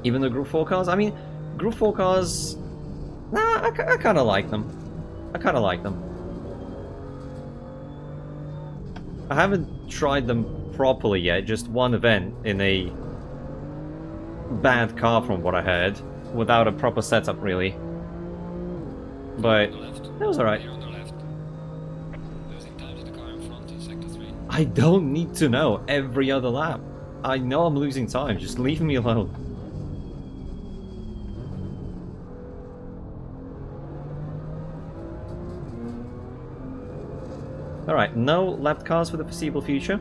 Even the Group 4 cars? I mean, Group 4 cars Nah, I kind of like them. I kind of like them. I haven't tried them properly yet, just one event in a bad car from what I heard, without a proper setup really. But that was alright. Here on the left. Losing time to the car in front in sector 3. I don't need to know every other lap. I know I'm losing time, just leave me alone. Alright, no lapped cars for the foreseeable future.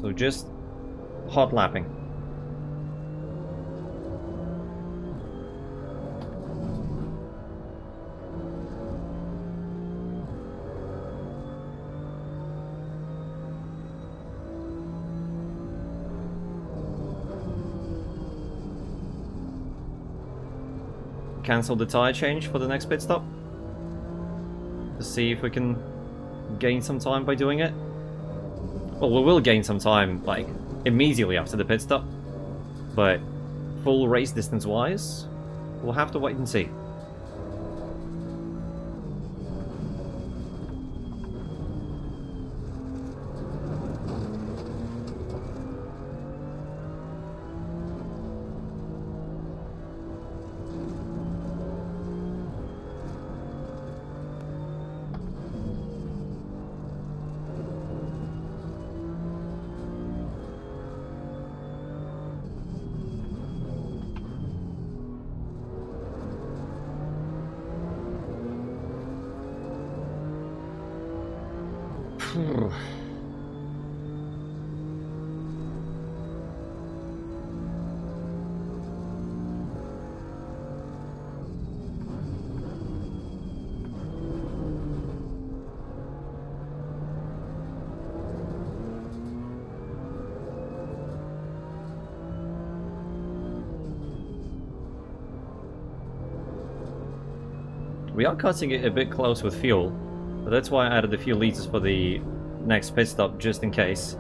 So just hot lapping. Cancel the tire change for the next pit stop. To see if we can gain some time by doing it. Well, we will gain some time, like, immediately after the pit stop. But full race distance wise, we'll have to wait and see. We are cutting it a bit close with fuel, but that's why I added a few liters for the next pit stop, just in case.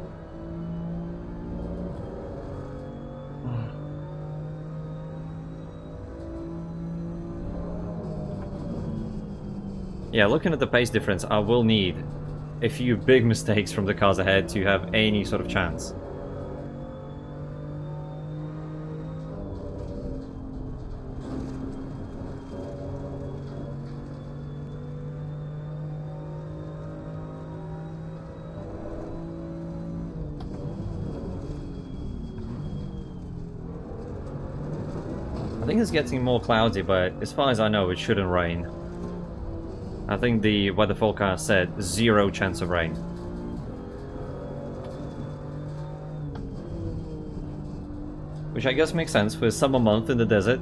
Yeah, looking at the pace difference, I will need a few big mistakes from the cars ahead to have any sort of chance. I think it's getting more cloudy, but as far as I know, it shouldn't rain. I think the weather forecast said 0 chance of rain. Which I guess makes sense for a summer month in the desert.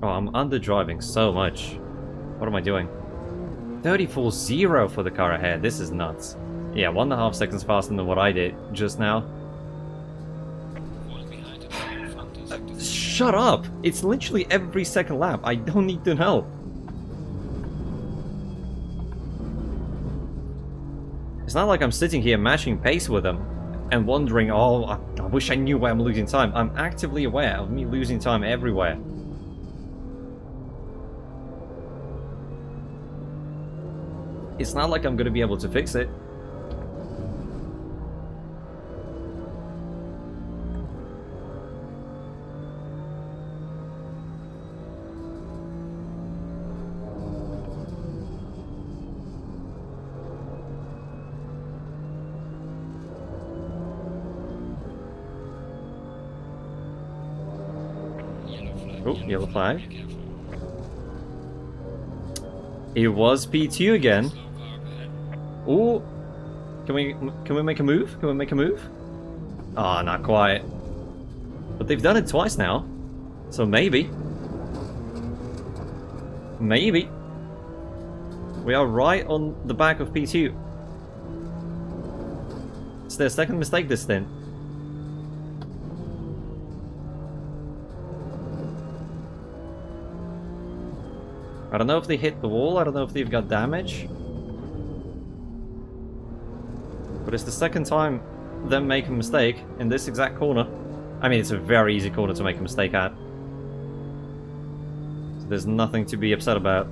Oh, I'm under-driving so much. What am I doing? 34.0 for the car ahead. This is nuts. Yeah, 1.5 seconds faster than what I did just now. Falling behind the car in front in sector 3. Shut up! It's literally every second lap. I don't need to know. It's not like I'm sitting here matching pace with them and wondering, oh, I wish I knew where I'm losing time. I'm actively aware of me losing time everywhere. It's not like I'm going to be able to fix it. Oh, yellow flag. Be careful. It was P2 again. Slow car up ahead. Oh, can we make a move? Can we make a move? Ah, not quite. But they've done it twice now, so maybe. Maybe. We are right on the back of P2. It's their second mistake this stint. I don't know if they hit the wall, I don't know if they've got damage. But it's the second time them making a mistake in this exact corner. I mean, it's a very easy corner to make a mistake at. So there's nothing to be upset about.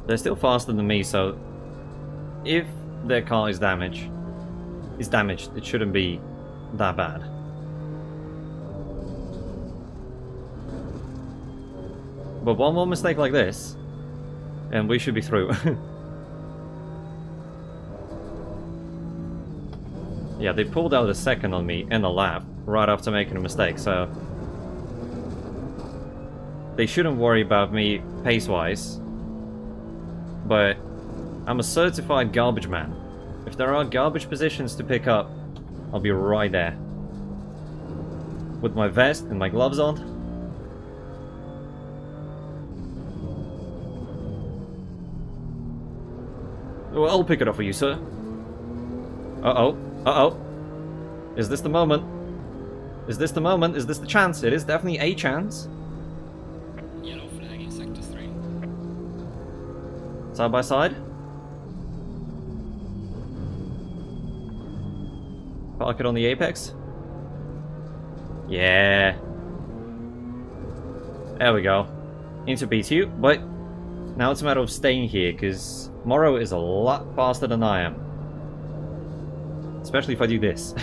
They're still faster than me, so if their car is damaged, it shouldn't be that bad. But one more mistake like this, and we should be through. Yeah, they pulled out a second on me in the lap right after making a mistake, so they shouldn't worry about me pace-wise. But I'm a certified garbage man. If there are garbage positions to pick up, I'll be right there. With my vest and my gloves on. Well, I'll pick it up for you, sir. Uh-oh. Uh-oh. Is this the moment? Is this the moment? Is this the chance? It is definitely a chance. Yellow flag in sector 3. Side by side. Park it on the apex. Yeah. There we go. Into B2, but now it's a matter of staying here, because Morrow is a lot faster than I am. Especially if I do this.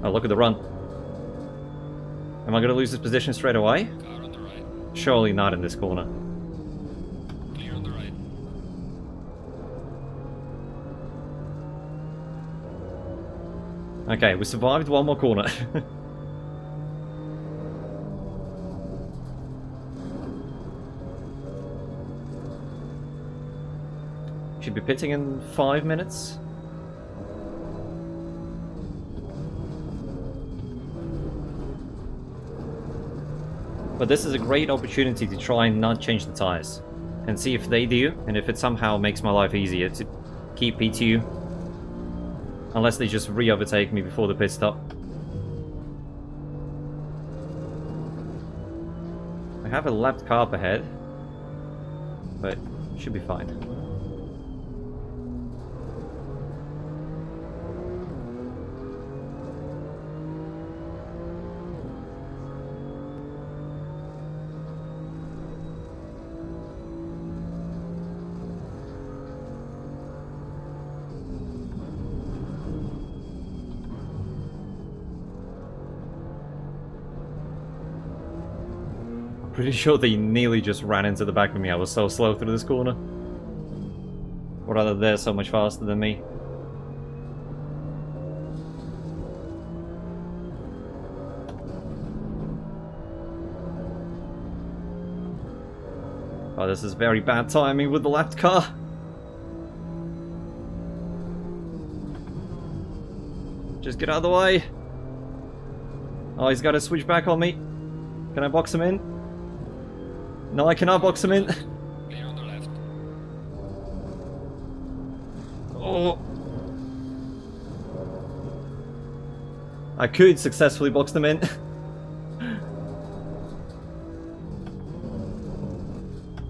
Oh, look at the run. Am I going to lose this position straight away? Car on the right. Surely not in this corner. Clear on the right. Okay, we survived one more corner. Should be pitting in 5 minutes. But this is a great opportunity to try and not change the tires. And see if they do, and if it somehow makes my life easier to keep P2. Unless they just re-overtake me before the pit stop. I have a lapped car up ahead. But should be fine. Pretty sure they nearly just ran into the back of me. I was so slow through this corner. Or rather, they're so much faster than me. Oh, this is very bad timing with the left car. Just get out of the way. Oh, he's got to switch back on me. Can I box him in? No, I cannot box him in. Clear on the left. Oh. I could successfully box them in.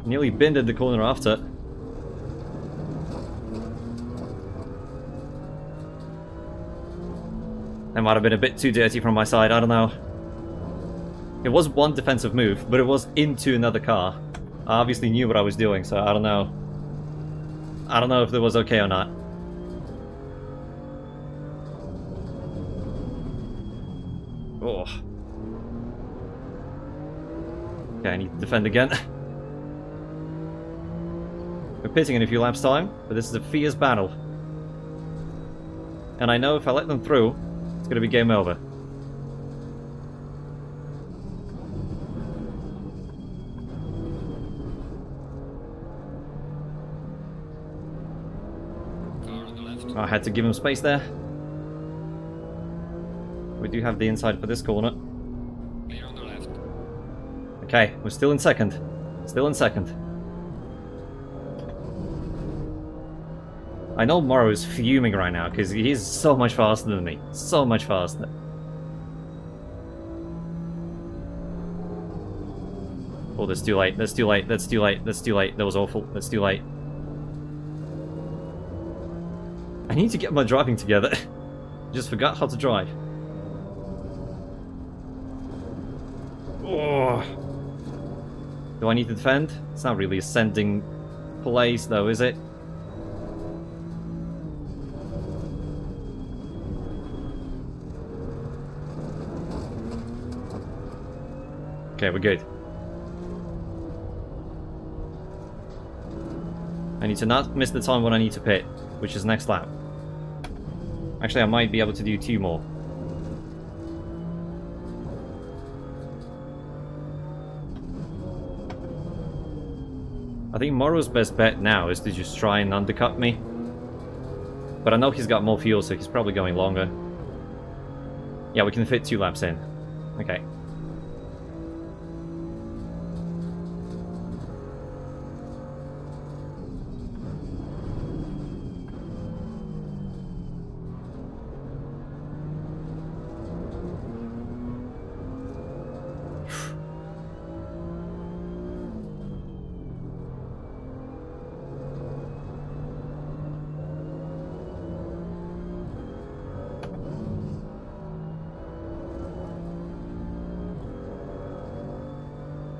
Nearly bended the corner after. That might have been a bit too dirty from my side, I don't know. It was one defensive move, but it was into another car. I obviously knew what I was doing, so I don't know. I don't know if it was okay or not. Oh. Okay, I need to defend again. We're pitting in a few laps time, but this is a fierce battle. And I know if I let them through, it's gonna be game over. I had to give him space there. We do have the inside for this corner. Clear on the left. Okay, we're still in second. Still in second. I know Morrow is fuming right now because he's so much faster than me. So much faster. Oh, that's too late. That's too late. That's too late. That's too late. That was awful. That's too late. I need to get my driving together. Just forgot how to drive. Oh. Do I need to defend? It's not really ascending place though, is it? Okay, we're good. I need to not miss the time when I need to pit, which is next lap. Actually, I might be able to do 2 more. I think Morrow's best bet now is to just try and undercut me. But I know he's got more fuel, so he's probably going longer. Yeah, we can fit 2 laps in. Okay.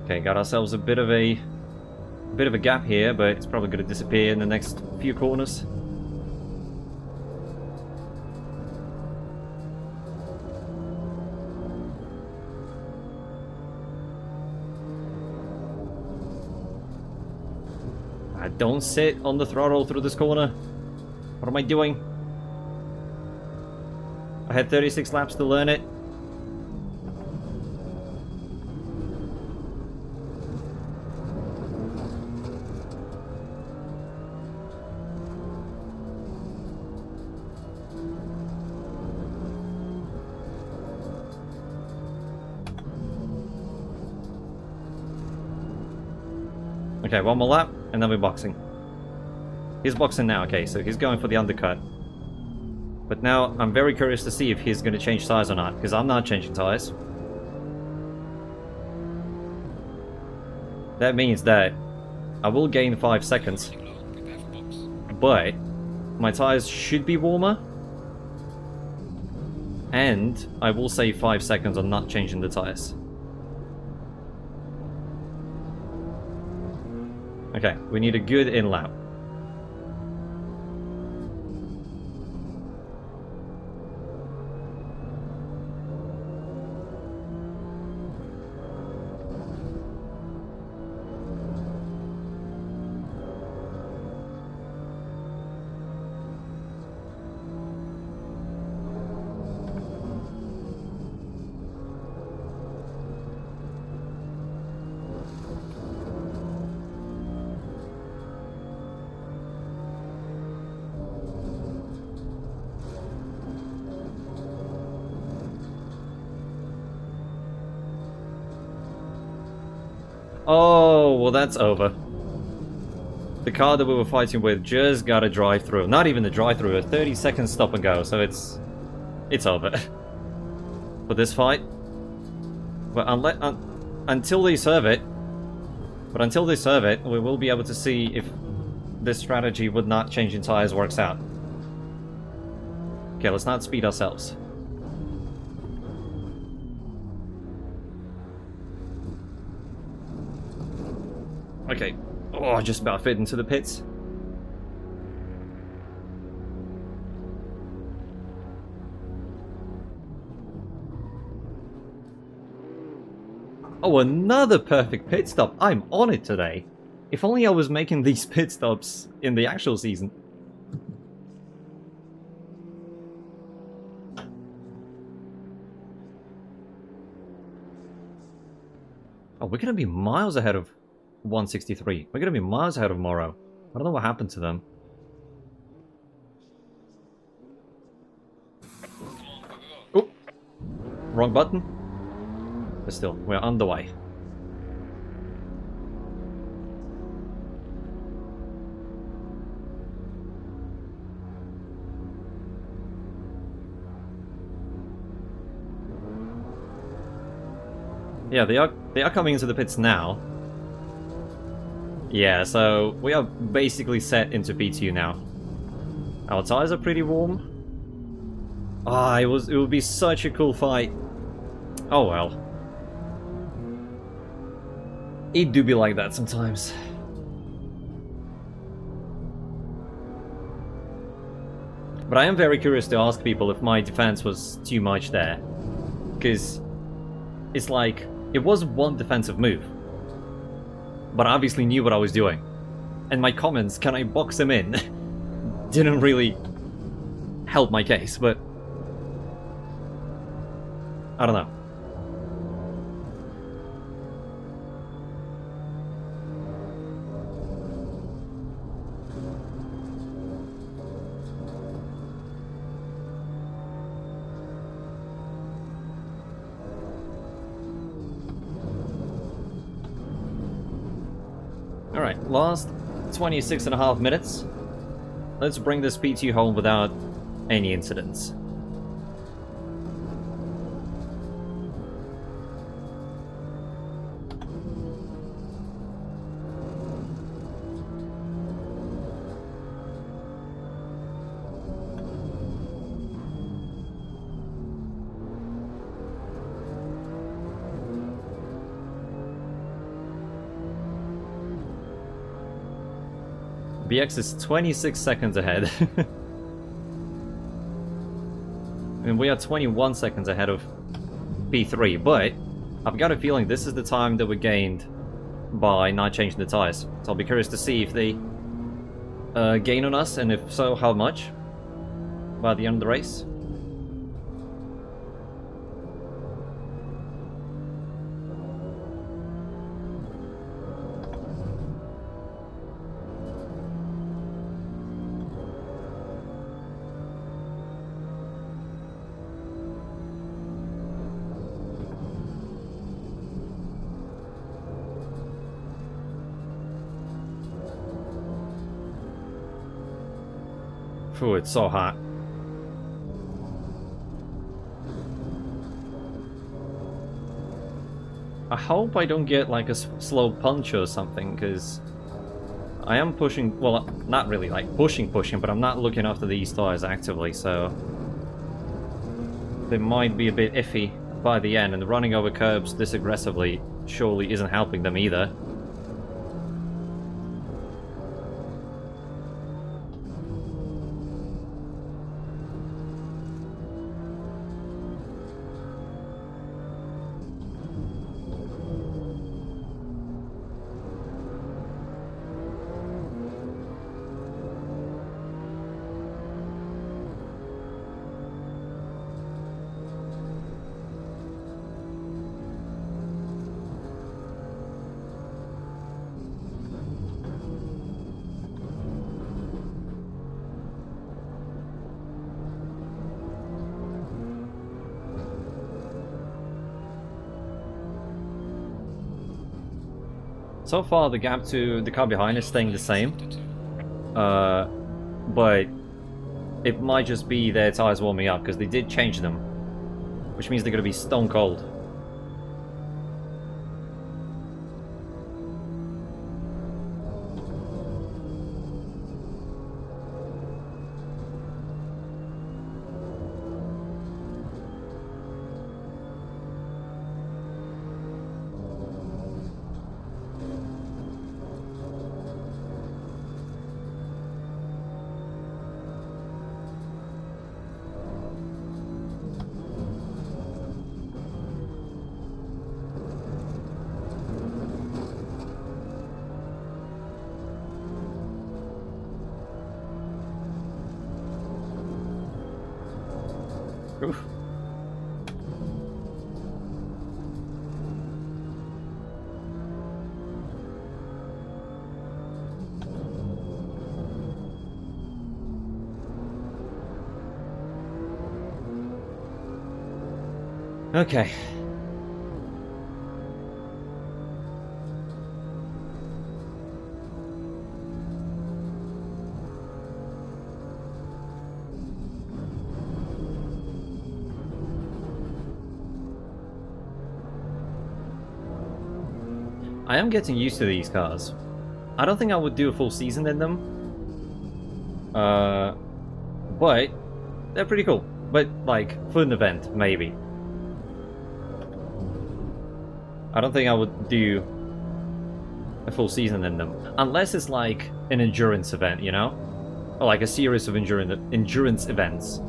Okay, got ourselves a bit of a gap here, but it's probably going to disappear in the next few corners. Don't sit on the throttle through this corner. What am I doing? I had 36 laps to learn it. Okay, 1 more lap, and then we're boxing. He's boxing now, okay, so he's going for the undercut. But now, I'm very curious to see if he's going to change tires or not, because I'm not changing tires. That means that I will gain 5 seconds, but my tires should be warmer, and I will save 5 seconds on not changing the tires. Okay, we need a good in-lap. Oh, well that's over. The car that we were fighting with just got a drive-through. Not even a drive-through, a 30-second stop and go, so it's over. For this fight. But until they serve it, we will be able to see if this strategy with not changing tires works out. Okay, let's not speed ourselves. Okay. Oh, just about fit into the pits. Oh, another perfect pit stop. I'm on it today. If only I was making these pit stops in the actual season. Oh, we're gonna be miles ahead of 163. We're gonna be miles ahead of Morrow. I don't know what happened to them. Wrong button? But still, we're on the way. Yeah, they are coming into the pits now. Yeah, so we are basically set into P2 now. Our tires are pretty warm. Ah, it would be such a cool fight. Oh well. It do be like that sometimes. But I am very curious to ask people if my defense was too much there. Because it's like, it was one defensive move. But I obviously knew what I was doing. And my comments, can I box him in, didn't really help my case, but I don't know. Alright, last 26.5 minutes. Let's bring this P2 home without any incidents. BX is 26 seconds ahead. And we are 21 seconds ahead of P3, but I've got a feeling this is the time that we gained by not changing the tires. So I'll be curious to see if they gain on us, and if so, how much by the end of the race. Ooh, it's so hot. I hope I don't get like a slow punch or something, because I am pushing, well, not really like pushing, but I'm not looking after these tires actively, so they might be a bit iffy by the end, and running over curbs this aggressively surely isn't helping them either. So far, the gap to the car behind is staying the same, but it might just be their tires warming up, because they did change them, which means they're going to be stone cold. Oof. Okay. I am getting used to these cars. I don't think I would do a full season in them. But they're pretty cool. But, like, for an event, maybe. I don't think I would do a full season in them. Unless it's like an endurance event, you know? Or like a series of endurance events.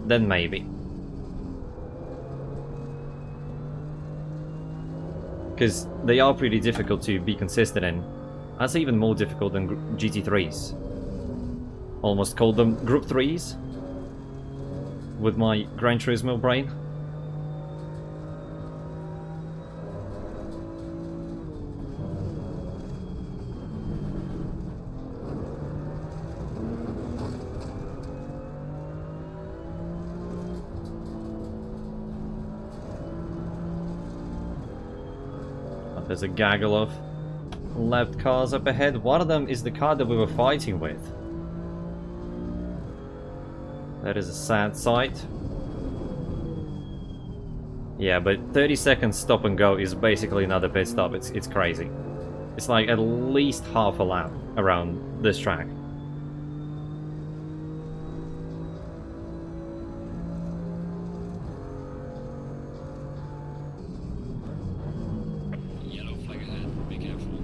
Then maybe. Because they are pretty difficult to be consistent in. That's even more difficult than GT3s. Almost called them Group 3s. With my Gran Turismo brain. There's a gaggle of left cars up ahead. One of them is the car that we were fighting with. That is a sad sight. Yeah, but 30 seconds stop and go is basically another pit stop. It's crazy. It's like at least half a lap around this track. Yellow flag ahead, be careful.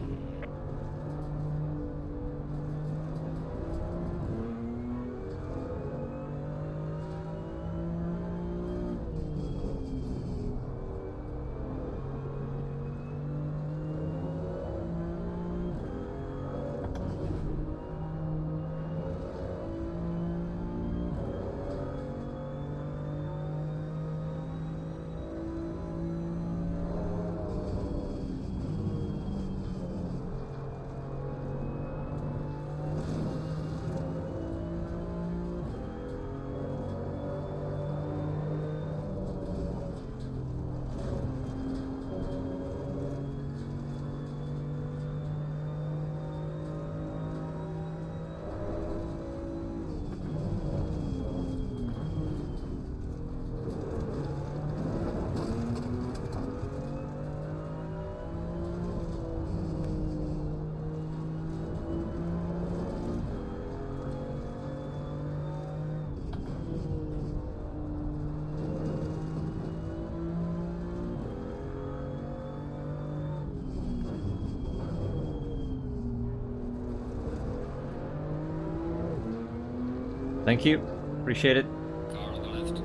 Thank you. Appreciate it. Car on the left.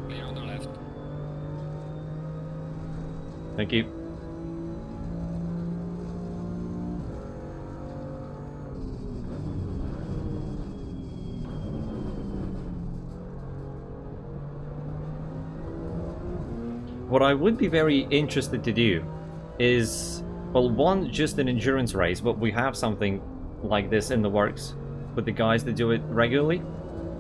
Clear on the left. Thank you. What I would be very interested to do is, well, one, just an endurance race, but we have something like this in the works with the guys that do it regularly.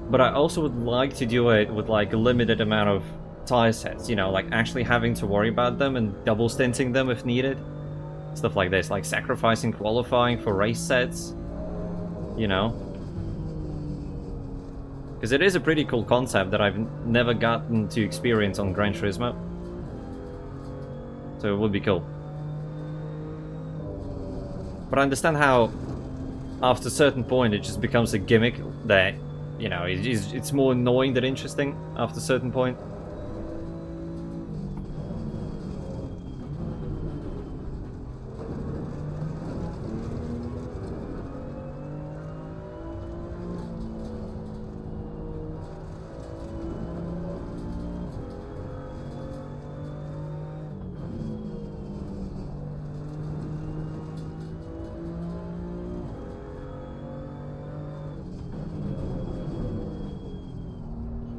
But I also would like to do it with like a limited amount of tire sets, you know, like actually having to worry about them and double stinting them if needed. Stuff like this, like sacrificing qualifying for race sets, you know. Because it is a pretty cool concept that I've never gotten to experience on Gran Turismo. So it would be cool. But I understand how after a certain point it just becomes a gimmick that, you know, it's more annoying than interesting after a certain point.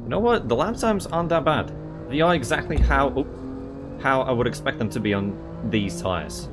You know what? The lap times aren't that bad. They are exactly how I would expect them to be on these tires.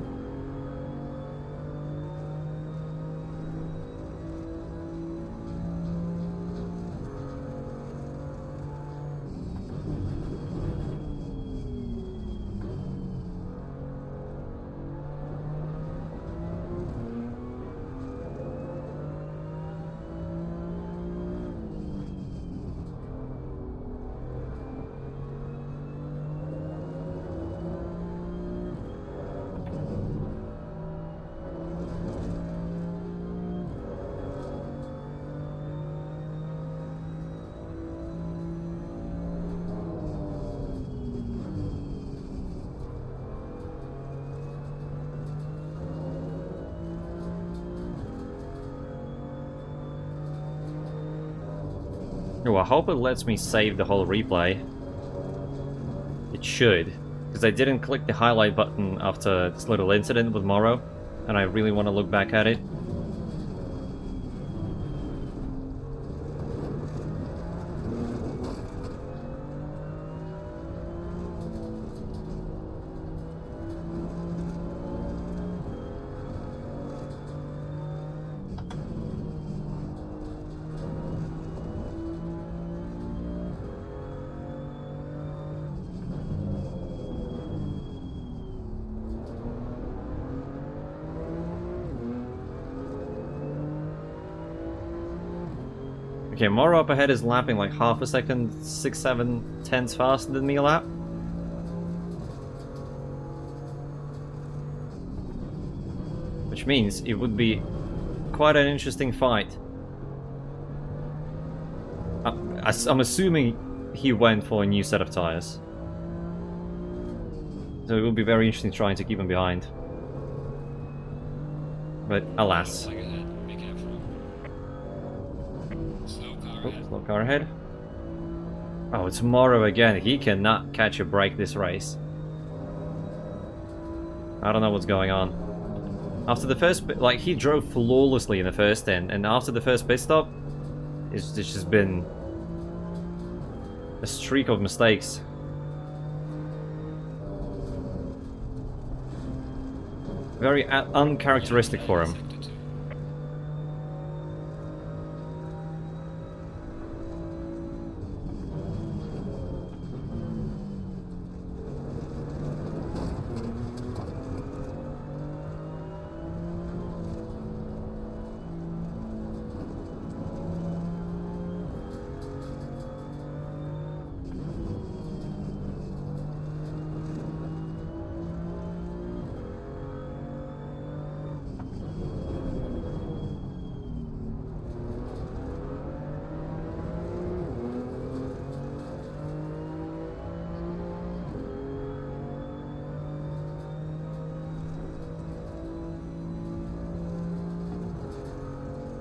Oh, I hope it lets me save the whole replay. It should, because I didn't click the highlight button after this little incident with Morrow, and I really want to look back at it. Okay, Morrow up ahead is lapping like half a second, 6, 7 tenths faster than me a lap. Which means it would be quite an interesting fight. I'm assuming he went for a new set of tires. So it will be very interesting trying to keep him behind. But alas. Like ahead. Be careful. Slow car Oh, ahead. slow car ahead. Oh, it's Morrow again. He cannot catch a break this race. I don't know what's going on. After the first bit, like, he drove flawlessly in the first end, and after the first pit stop, it's just been a streak of mistakes. Very uncharacteristic for him. Sector 2.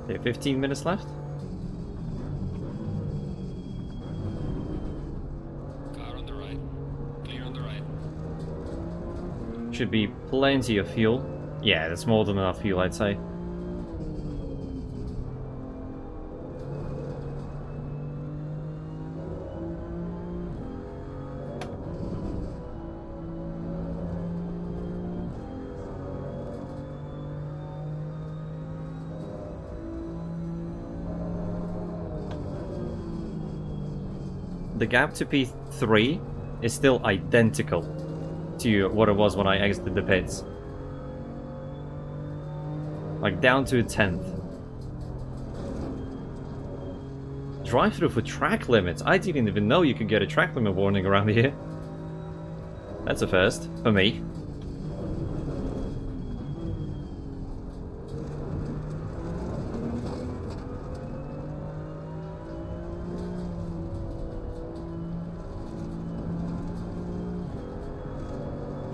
Okay, 15 minutes left. Car on the right. Clear on the right. Should be plenty of fuel. Yeah, that's more than enough fuel, I'd say. The gap to P3 is still identical to what it was when I exited the pits. Like, down to a tenth. Drive through for track limits. I didn't even know you could get a track limit warning around here. That's a first, for me.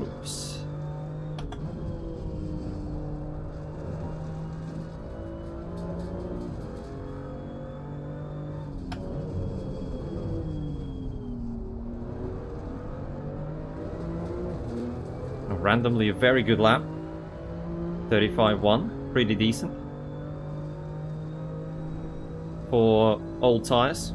Oops. Randomly a very good lap. 35.1, pretty decent. For old tires.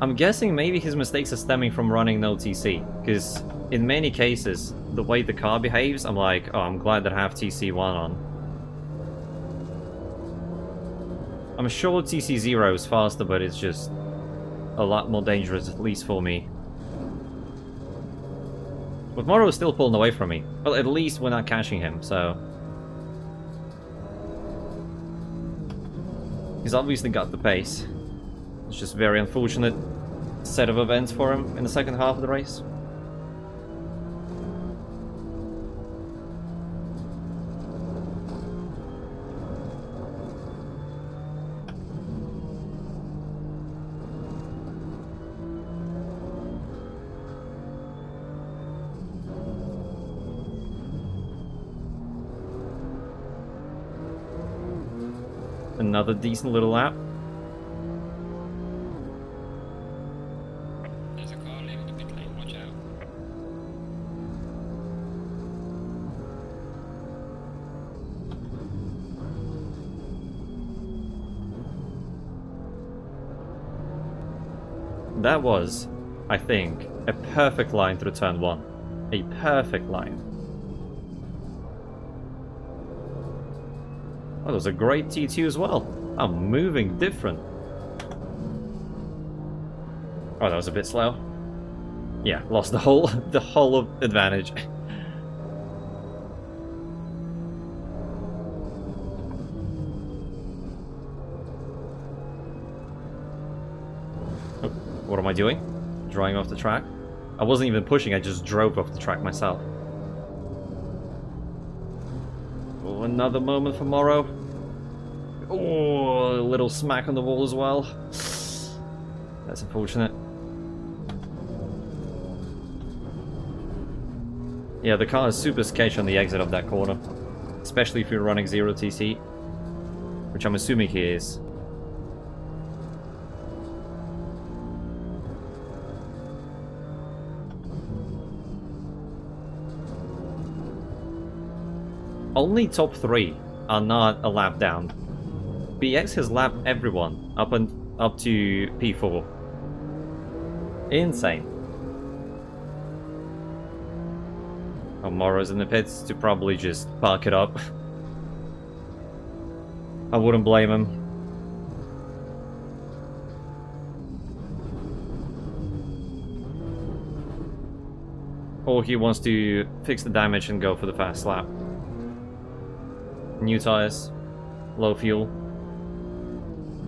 I'm guessing maybe his mistakes are stemming from running no TC, because in many cases, the way the car behaves, I'm like, oh, I'm glad that I have TC1 on. I'm sure TC0 is faster, but it's just a lot more dangerous, at least for me. But Morrow is still pulling away from me. Well, at least we're not catching him, so... He's obviously got the pace. It's just very unfortunate set of events for him in the second half of the race. Another decent little lap. There's a car leaving the pit lane, watch out. That was, I think, a perfect line through turn 1. A perfect line. Oh, that was a great T2 as well. I'm moving different. Oh, that was a bit slow. Yeah, lost the whole of advantage. Oh, what am I doing? Drawing off the track? I wasn't even pushing, I just drove off the track myself. Oh, another moment for Morrow. Oh, a little smack on the wall as well. That's unfortunate. Yeah, the car is super sketchy on the exit of that corner. Especially if you're running 0 TC. Which I'm assuming he is. Only top 3 are not a lap down. BX has lapped everyone up to P4. Insane. Oh, Morrow's in the pits to probably just park it up. I wouldn't blame him. Or he wants to fix the damage and go for the fast lap. New tires, low fuel,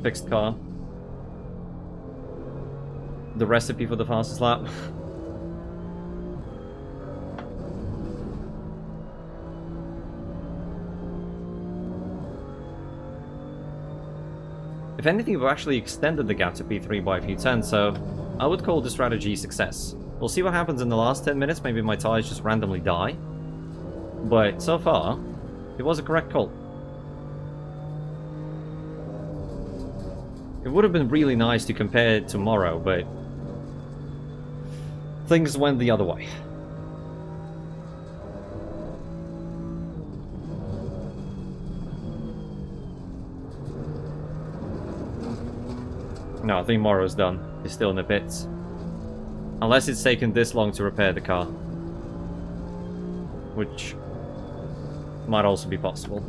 fixed car. The recipe for the fastest lap. If anything, we've actually extended the gap to P3 by a few tenths, so I would call this strategy a success. We'll see what happens in the last 10 minutes, maybe my tires just randomly die. But so far, it was a correct call. It would have been really nice to compare it tomorrow, but things went the other way. No, I think Morrow's done. He's still in the pits. Unless it's taken this long to repair the car. Which might also be possible.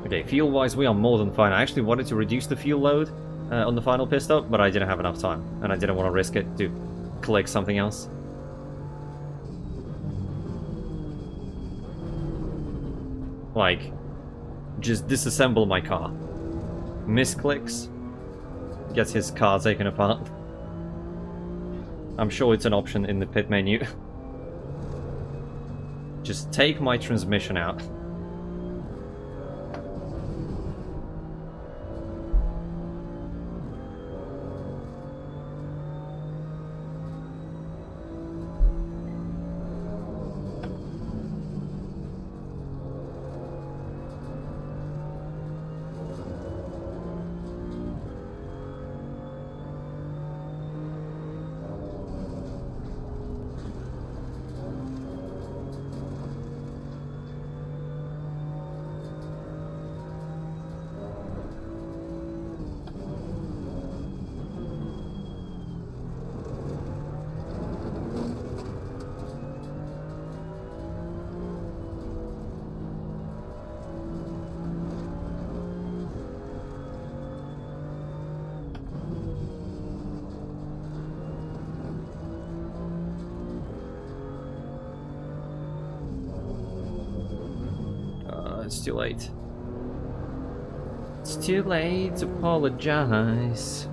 Okay, fuel-wise we are more than fine. I actually wanted to reduce the fuel load on the final pit stop, but I didn't have enough time. And I didn't want to risk it to collect something else. Like, just disassemble my car. Misclicks, gets his car taken apart. I'm sure it's an option in the pit menu. Just take my transmission out. it's too late. It's too late to apologize.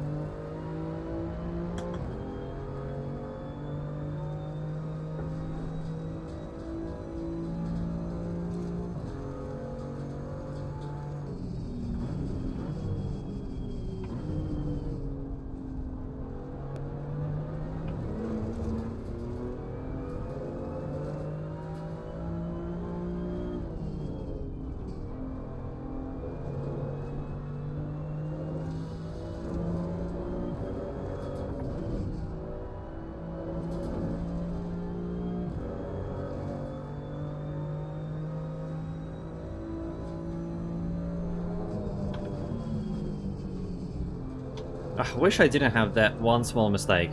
I wish I didn't have that one small mistake.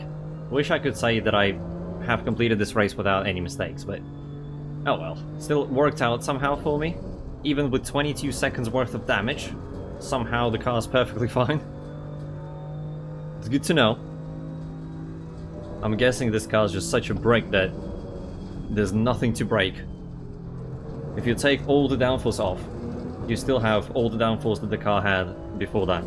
Wish I could say that I have completed this race without any mistakes, but oh well. Still worked out somehow for me. Even with 22 seconds worth of damage, somehow the car's perfectly fine. It's good to know. I'm guessing this car's just such a brick that there's nothing to break. If you take all the downforce off, you still have all the downforce that the car had before that.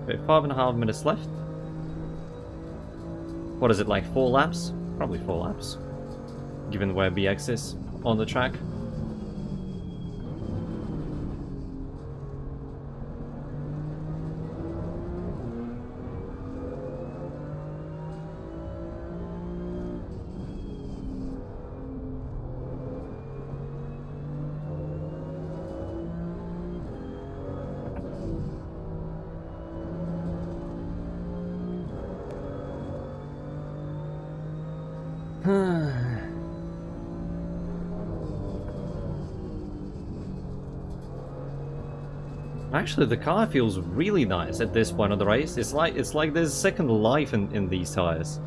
Okay, 5.5 minutes left. What is it, like 4 laps? Probably 4 laps, given where BX is on the track. Actually, the car feels really nice at this point of the race. It's like there's second life in these tires.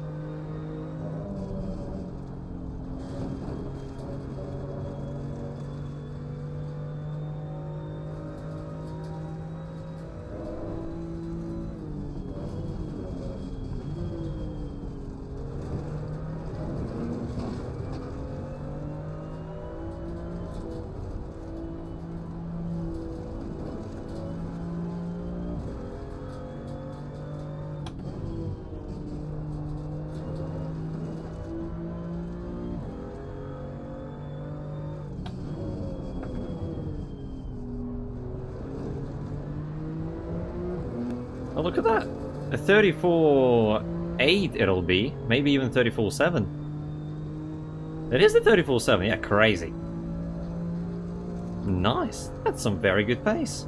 Oh, look at that! A 34.8 it'll be, maybe even 34.7. It is the 34.7, yeah, crazy. Nice, that's some very good pace.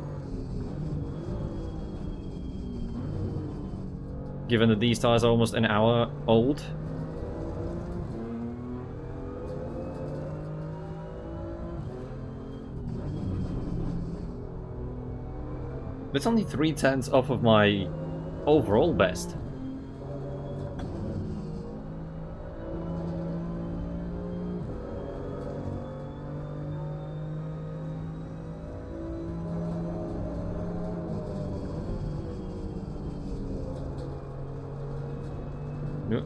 Given that these tires are almost an hour old. It's only 3/10 off of my overall best. Yep.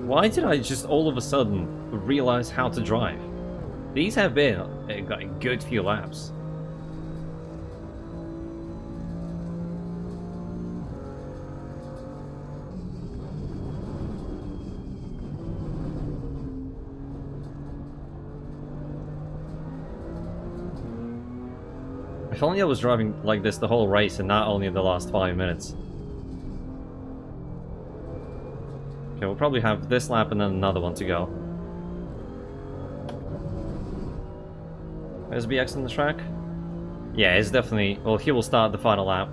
Why did I just all of a sudden realize how to drive? These have been a good few laps. If only I was driving like this the whole race and not only the last 5 minutes. Okay, we'll probably have this lap and then another one to go. Is BX on the track? Yeah, it's definitely... Well, he will start the final lap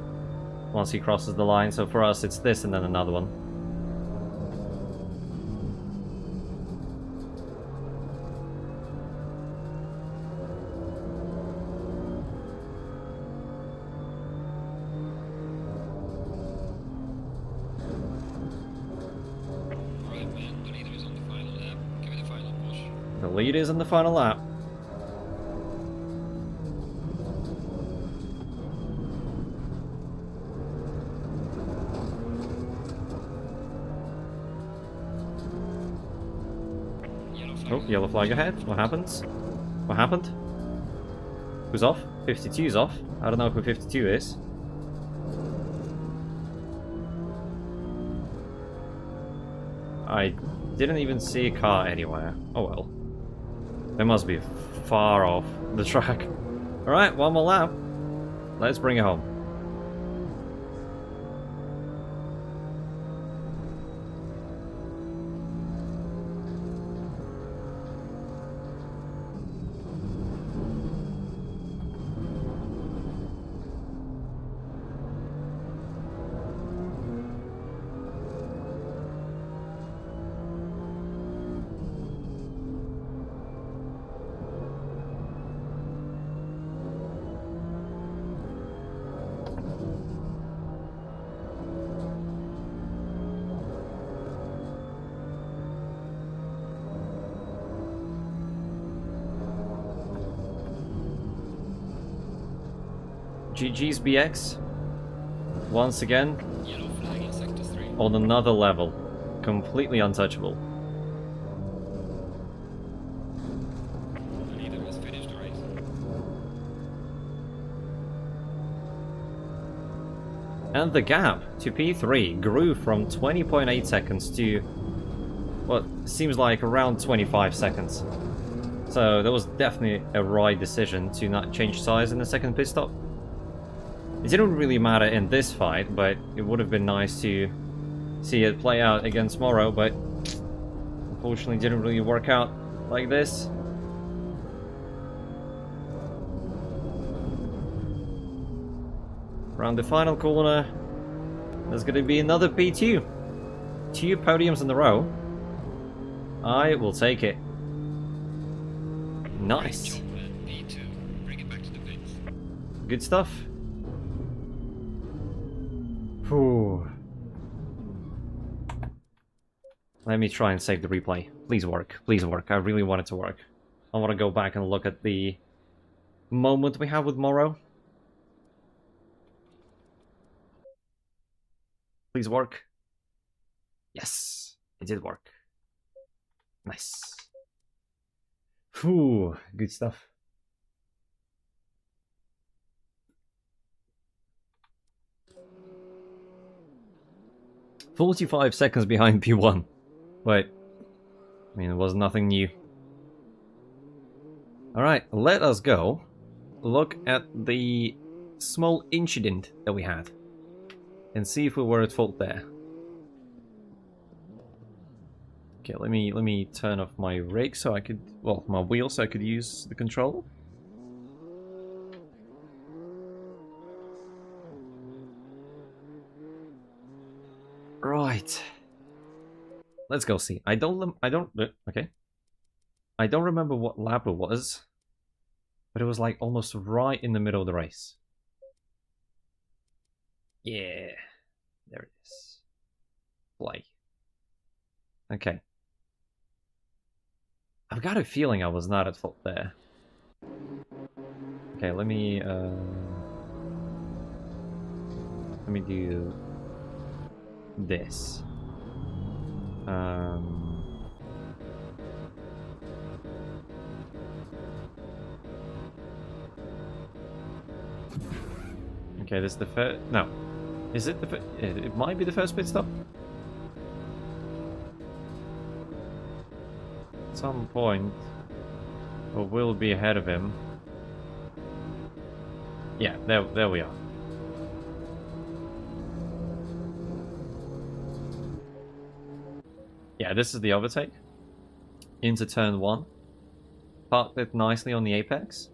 once he crosses the line, so for us it's this and then another one. Right, man, the leader is on the final lap. Give it a final push. The lead is in the final lap. Oh, yellow flag ahead. What happens? What happened? Who's off? 52's off. I don't know who 52 is. I didn't even see a car anywhere. Oh well. They must be far off the track. Alright, one more lap. Let's bring it home. GG's BX. Once again, Yellow flag in sector 3. on another level. Completely untouchable. The leader has finished the race. And the gap to P3 grew from 20.8 seconds to what seems like around 25 seconds. So that was definitely a right decision to not change size in the second pit stop. It didn't really matter in this fight, but it would have been nice to see it play out against Morrow, but unfortunately didn't really work out like this. Around the final corner, there's going to be another P2. 2 podiums in a row. I will take it. Nice. P2. Bring it back to the pits. Good stuff. Whew. Let me try and save the replay. Please work. Please work. I really want it to work. I want to go back and look at the moment we have with Morrow. Please work. Yes, it did work. Nice. Whew, good stuff. "45 seconds behind P1. Wait. I mean, it was nothing new. Alright, let us go look at the small incident that we had and see if we were at fault there. Okay, let me turn off my rig so I could, well, my wheel so I could use the controller. Right. Let's go see. Okay. I don't remember what lap it was, but it was like almost right in the middle of the race. Yeah. There it is. Play. Okay. I've got a feeling I was not at fault there. Okay, let me do this. Okay, this is the first. No, is it the first? It might be the first pit stop. At some point, or will be ahead of him. Yeah, there we are. Yeah, this is the overtake. Into turn 1. Parked it nicely on the apex.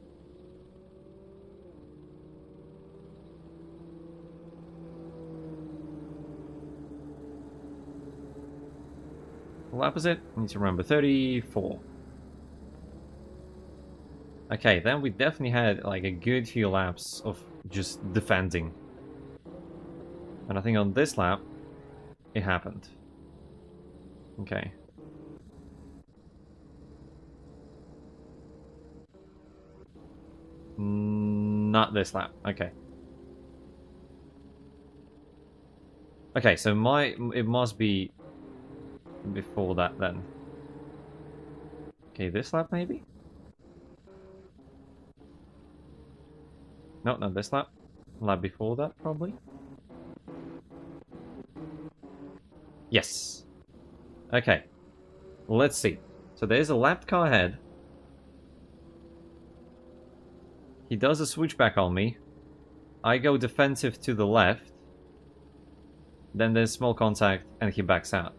What lap was it? I need to remember. 34. Okay, then we definitely had like a good few laps of just defending. And I think on this lap, it happened. Okay. Not this lap. Okay. Okay, so it must be before that then. Okay, this lap maybe? No, not this lap. Lap before that probably. Yes. Okay. Let's see. So there's a lapped car ahead. He does a switchback on me. I go defensive to the left. Then there's small contact and he backs out.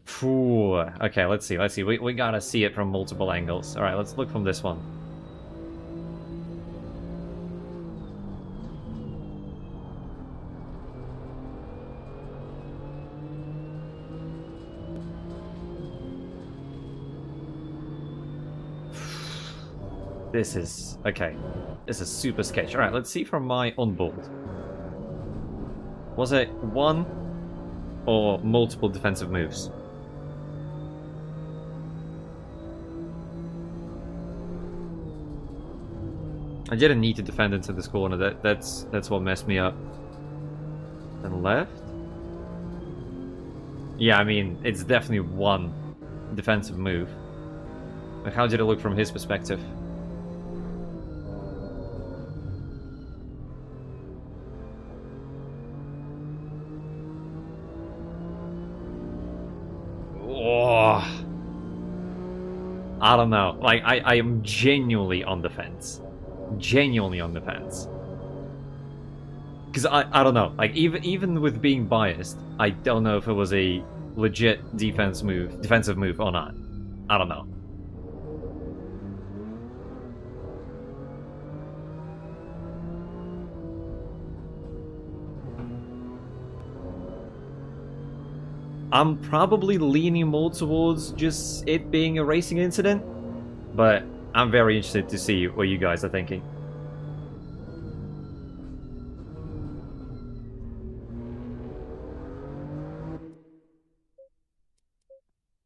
Phew. Okay, let's see. We gotta see it from multiple angles. Alright, let's look from this one. This is... okay. This is super sketchy. Alright, let's see from my onboard. Was it one or multiple defensive moves? I didn't need to defend into this corner. That's what messed me up. Then left? Yeah, I mean, it's definitely one defensive move. But how did it look from his perspective? I don't know. Like, I am genuinely on the fence. Genuinely on the fence. Because I don't know. Like, even with being biased, I don't know if it was a legit defensive move or not. I don't know. I'm probably leaning more towards just it being a racing incident, but I'm very interested to see what you guys are thinking.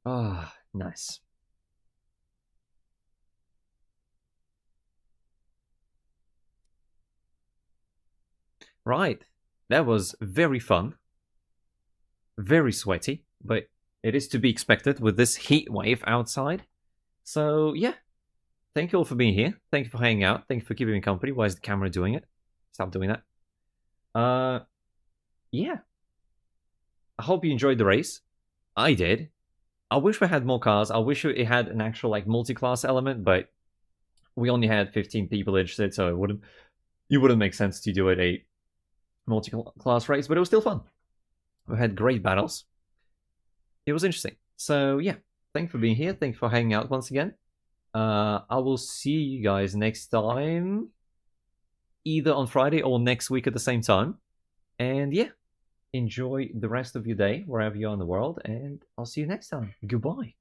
Ah, nice. Right, that was very fun. Very sweaty, but it is to be expected with this heat wave outside. So, yeah. Thank you all for being here. Thank you for hanging out. Thank you for keeping me company. Why is the camera doing it? Stop doing that. Yeah. I hope you enjoyed the race. I did. I wish we had more cars. I wish it had an actual, like, multi-class element, but we only had 15 people interested, so it wouldn't make sense to do it a multi-class race, but it was still fun. We had great battles. It was interesting. So, yeah. Thanks for being here. Thanks for hanging out once again. I will see you guys next time. Either on Friday or next week at the same time. And, yeah. Enjoy the rest of your day, wherever you are in the world. And I'll see you next time. Goodbye.